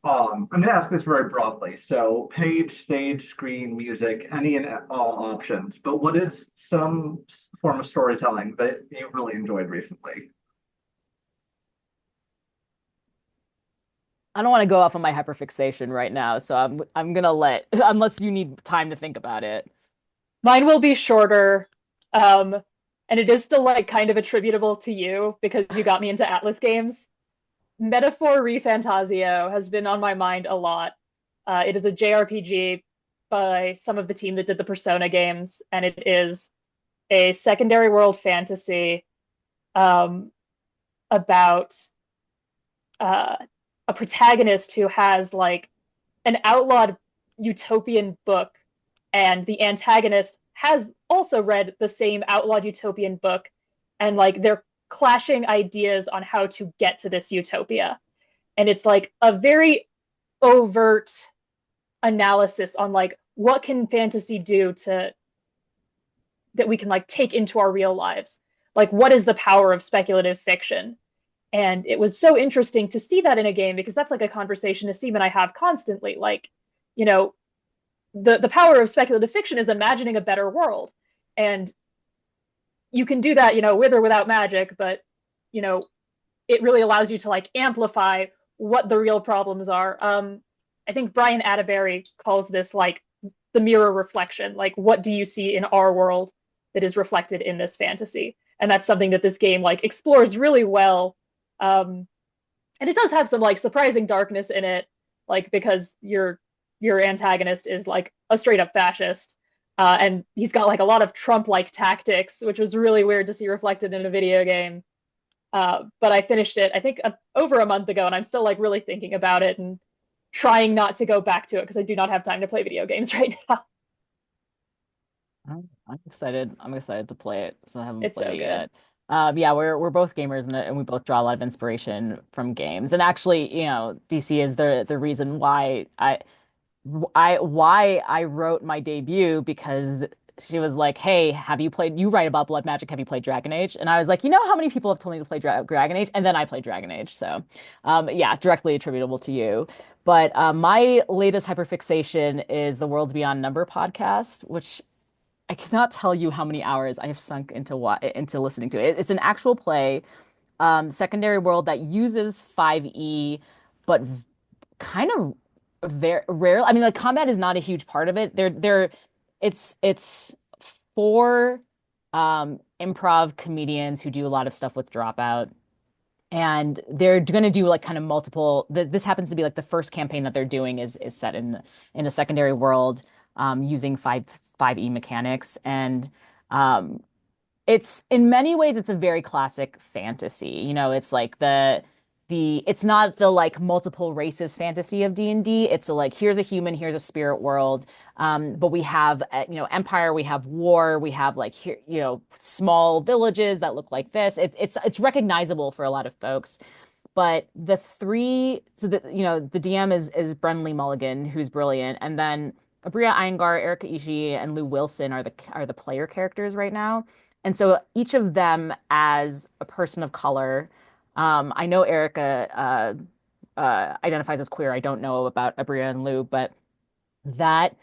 I'm going to ask this very broadly. So, page, stage, screen, music, any and all options. But what is some form of storytelling that you really enjoyed recently? I don't want to go off on my hyperfixation right now, so I'm gonna let unless you need time to think about it. Mine will be shorter. Um, and it is still like kind of attributable to you because you got me into Atlas games. Metaphor ReFantasio has been on my mind a lot. It is a JRPG by some of the team that did the Persona games, and it is a secondary world fantasy um, about uh, a protagonist who has like an outlawed utopian book, and the antagonist has also read the same outlawed utopian book, and like they're clashing ideas on how to get to this utopia. And it's like a very overt analysis on like what can fantasy do to that we can like take into our real lives. Like what is the power of speculative fiction? And it was so interesting to see that in a game because that's like a conversation Naseem and I have constantly. Like, you know, the power of speculative fiction is imagining a better world. And you can do that, you know, with or without magic, but, you know, it really allows you to like amplify what the real problems are. I think Brian Atterbury calls this like the mirror reflection. Like, what do you see in our world that is reflected in this fantasy? And that's something that this game like explores really well. And it does have some like surprising darkness in it, like because your antagonist is like a straight up fascist. And he's got like a lot of Trump-like tactics, which was really weird to see reflected in a video game. But I finished it, I think, over a month ago, and I'm still like really thinking about it and trying not to go back to it because I do not have time to play video games right now. I'm excited. I'm excited to play it. So I haven't It's played so it good. yet. Yeah, we're both gamers and we both draw a lot of inspiration from games. And actually, you know, DC is the reason why I wrote my debut because she was like, "Hey, you write about blood magic? Have you played Dragon Age?" And I was like, "You know how many people have told me to play Dragon Age?" And then I played Dragon Age. So, yeah, directly attributable to you. But my latest hyperfixation is the Worlds Beyond Number podcast, which I cannot tell you how many hours I have sunk into listening to it. It's an actual play, secondary world that uses 5e, but kind of very rare. I mean, like combat is not a huge part of it. It's four improv comedians who do a lot of stuff with Dropout. And they're going to do like kind of multiple. This happens to be like the first campaign that they're doing is set in a secondary world using 5e mechanics, and um, it's in many ways it's a very classic fantasy. You know, it's like it's not the like multiple races fantasy of D&D. It's a, like here's a human, here's a spirit world. But we have you know empire, we have war, we have like here you know small villages that look like this. It's recognizable for a lot of folks. But the three, so that you know, the DM is Brenly Mulligan, who's brilliant, and then Abria Iyengar, Erica Ishii, and Lou Wilson are the player characters right now. And so each of them as a person of color. I know Erica identifies as queer. I don't know about Abria and Lou, but that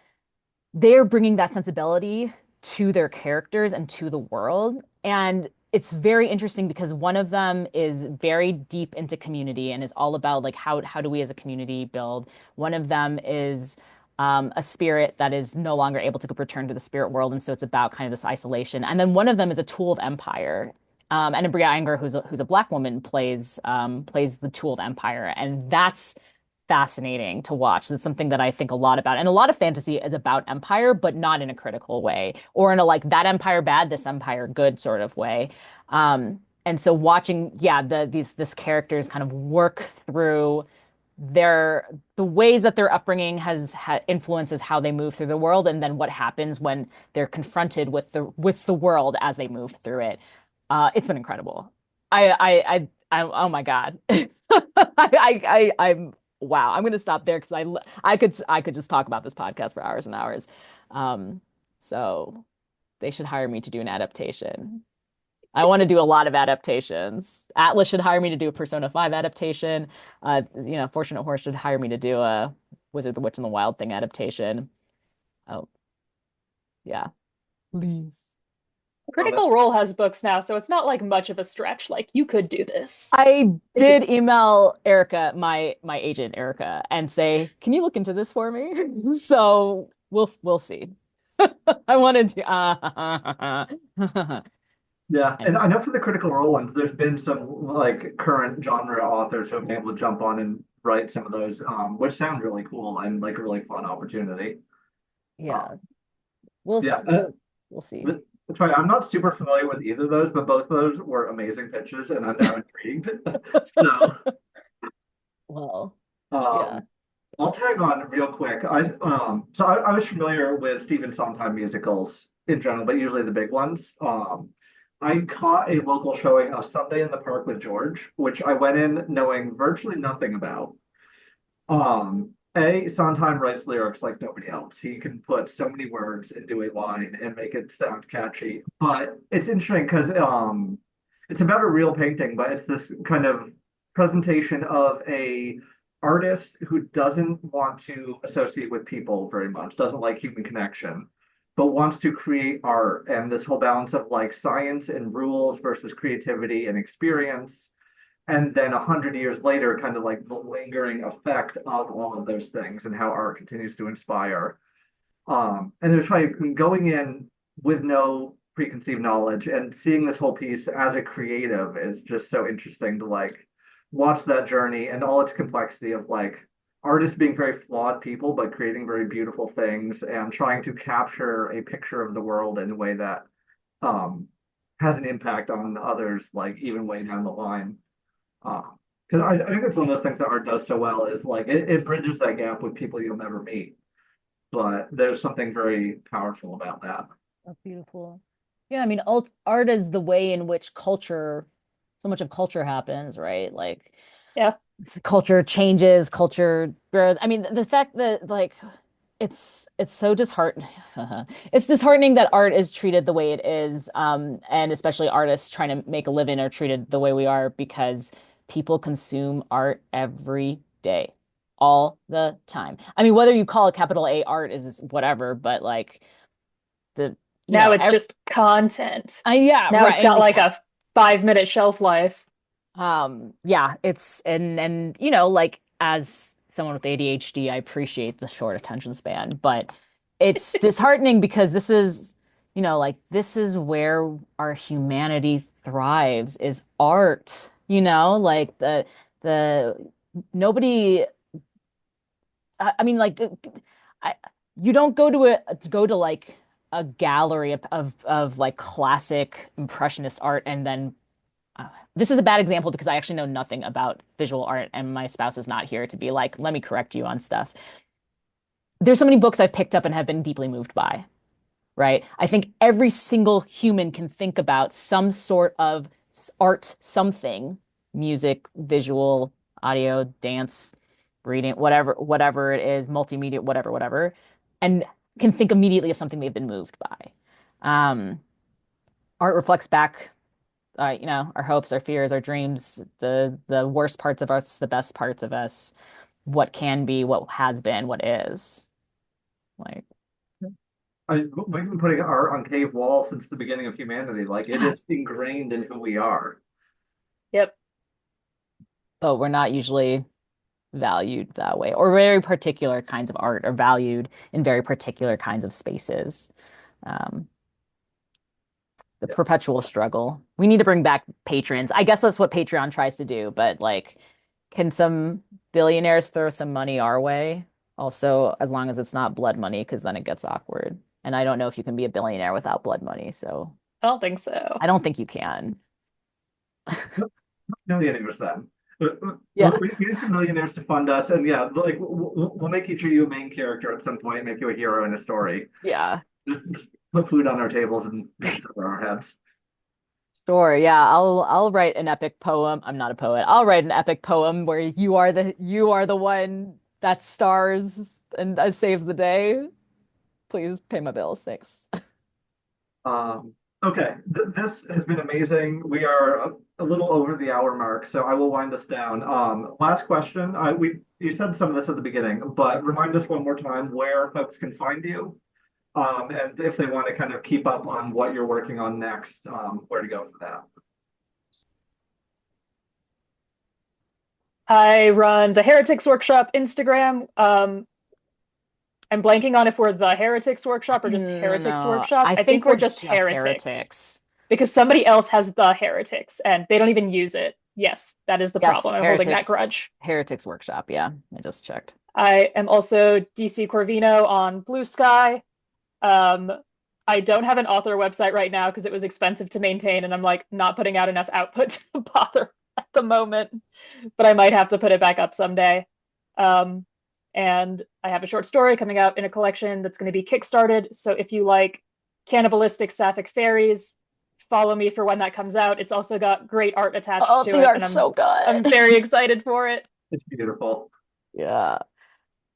they're bringing that sensibility to their characters and to the world. And it's very interesting because one of them is very deep into community and is all about like how do we as a community build. One of them is a spirit that is no longer able to return to the spirit world, and so it's about kind of this isolation. And then one of them is a tool of empire. And Abria Iyengar, who's a black woman, plays the tool of empire, and that's fascinating to watch. It's something that I think a lot about. And a lot of fantasy is about empire, but not in a critical way or in a like that empire bad, this empire good sort of way. And so watching, yeah, this characters kind of work through the ways that their upbringing influences how they move through the world, and then what happens when they're confronted with the world as they move through it. It's been incredible. Oh my God. I'm wow. I'm going to stop there because I could just talk about this podcast for hours and hours. So they should hire me to do an adaptation. I want to do a lot of adaptations. Atlas should hire me to do a Persona 5 adaptation. You know, Fortunate Horse should hire me to do a Wizard, the Witch, and the Wild Thing adaptation. Oh, yeah. Please. Critical Role has books now, so it's not like much of a stretch. Like you could do this. I did email Erica, my agent Erica, and say, "Can you look into this for me?" So we'll see. I wanted to. Yeah, and I know for the Critical Role ones, there's been some like current genre authors who have been able to jump on and write some of those, which sound really cool and like a really fun opportunity. Yeah, Um, we'll yeah, we'll see. that's right. I'm not super familiar with either of those, but both of those were amazing pitches, and I'm now intrigued. So, Well, yeah. um, I'll tag on real quick. I was familiar with Stephen Sondheim musicals in general, but usually the big ones. I caught a local showing of Sunday in the Park with George, which I went in knowing virtually nothing about. Sondheim writes lyrics like nobody else. He can put so many words into a line and make it sound catchy. But it's interesting because it's about a real painting, but it's this kind of presentation of a artist who doesn't want to associate with people very much, doesn't like human connection, but wants to create art, and this whole balance of like science and rules versus creativity and experience. And then 100 years later, kind of like the lingering effect of all of those things and how art continues to inspire. And there's like going in with no preconceived knowledge and seeing this whole piece as a creative is just so interesting to like watch that journey and all its complexity of like artists being very flawed people, but creating very beautiful things and trying to capture a picture of the world in a way that um, has an impact on others, like even way down the line. Because I think it's one of those things that art does so well is like it bridges that gap with people you'll never meet. But there's something very powerful about that. That's beautiful. Yeah, I mean, art is the way in which culture, so much of culture happens, right? Like, Yeah. culture changes, culture grows. I mean, the fact that like it's so disheartening. It's disheartening that art is treated the way it is, and especially artists trying to make a living are treated the way we are because people consume art every day, all the time. I mean, whether you call it capital A art is whatever, but like the Now it's just content. yeah, Now right. it's got like a 5-minute shelf life. Yeah, it's and like as someone with ADHD, I appreciate the short attention span, but it's disheartening because this is, like this is where our humanity thrives is art, like the nobody I mean like I you don't go to like a gallery of like classic impressionist art and then this is a bad example because I actually know nothing about visual art and my spouse is not here to be like, let me correct you on stuff. There's so many books I've picked up and have been deeply moved by, right? I think every single human can think about some sort of art, something, music, visual, audio, dance, reading, whatever it is, multimedia, whatever, and can think immediately of something they've been moved by. Um, Art reflects back our hopes, our fears, our dreams, the worst parts of us, the best parts of us, what can be, what has been, what is. Like, We've been putting art on cave walls since the beginning of humanity. Like it yeah. is ingrained in who we are. Yep. But we're not usually valued that way, or very particular kinds of art are valued in very particular kinds of spaces. Um, the perpetual struggle. We need to bring back patrons. I guess that's what Patreon tries to do, but like, can some billionaires throw some money our way? Also, as long as it's not blood money, because then it gets awkward. And I don't know if you can be a billionaire without blood money, so I don't think so. I don't think you can. Millionaires then. Yeah. We need some millionaires to fund us, and yeah, like we'll make each of you a main character at some point, make you a hero in a story. Yeah. Just put food on our tables and beats over our heads. Sure. Yeah. I'll write an epic poem. I'm not a poet. I'll write an epic poem where you are the one that stars and saves the day. Please pay my bills. Thanks. Okay, this has been amazing. We are a little over the hour mark, so I will wind us down. Last question. You said some of this at the beginning, but remind us one more time where folks can find you, and if they want to kind of keep up on what you're working on next, where to go for that. I run the Heretics Workshop Instagram. I'm blanking on if we're the Heretics Workshop or just Heretics No, Workshop. I I think think we're we're just just Heretics heretics. because somebody else has the Heretics and they don't even use it. Yes, that is the Yes, problem. I'm holding that grudge. Heretics Workshop. Yeah, I just checked. I am also DC Corvino on Blue Sky. Um, I don't have an author website right now because it was expensive to maintain, and I'm like not putting out enough output to bother at the moment, but I might have to put it back up someday. Um, and I have a short story coming out in a collection that's going to be kickstarted. So if you like cannibalistic sapphic fairies, follow me for when that comes out. It's also got great art attached Oh, to the it, art's and so good. I'm very excited for it. It's beautiful. Yeah.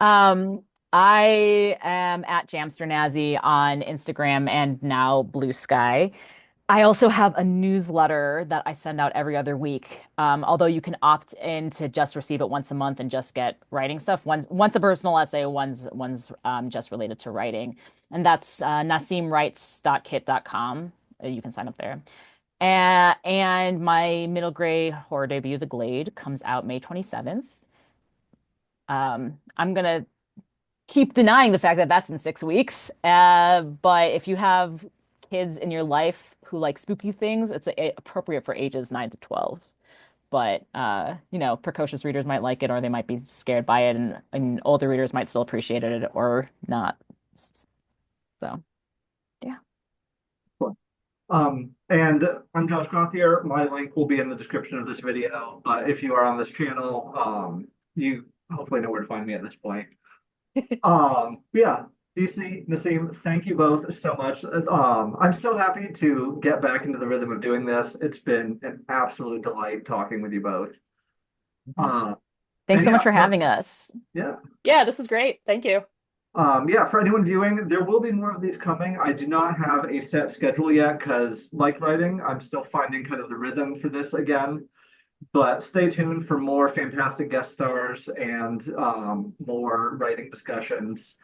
I am at Jamster Nazi on Instagram and now Blue Sky. I also have a newsletter that I send out every other week. Although you can opt in to just receive it once a month and just get writing stuff. One's a personal essay, one's just related to writing. And that's naseemwrites.kit.com. You can sign up there. And my middle grade horror debut, The Glade, comes out May 27th. I'm gonna keep denying the fact that that's in 6 weeks. But if you have kids in your life who like spooky things, it's appropriate for ages 9 to 12. But precocious readers might like it, or they might be scared by it, and older readers might still appreciate it or not. So, yeah. And I'm Josh Gothier. My link will be in the description of this video. If you are on this channel, you hopefully know where to find me at this point. Yeah, DC, Naseem, thank you both so much. I'm so happy to get back into the rhythm of doing this. It's been an absolute delight talking with you both. Thanks And so much yeah, for having us. yeah. Yeah, this is great. Thank you. Yeah, for anyone viewing, there will be more of these coming. I do not have a set schedule yet because, like writing, I'm still finding kind of the rhythm for this again. But stay tuned for more fantastic guest stars and more writing discussions.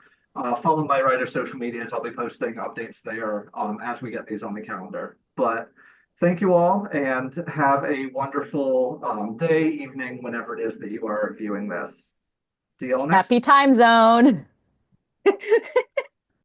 Follow my writer social medias. I'll be posting updates there as we get these on the calendar. But thank you all and have a wonderful day, evening, whenever it is that you are viewing this. See you all next Happy time zone.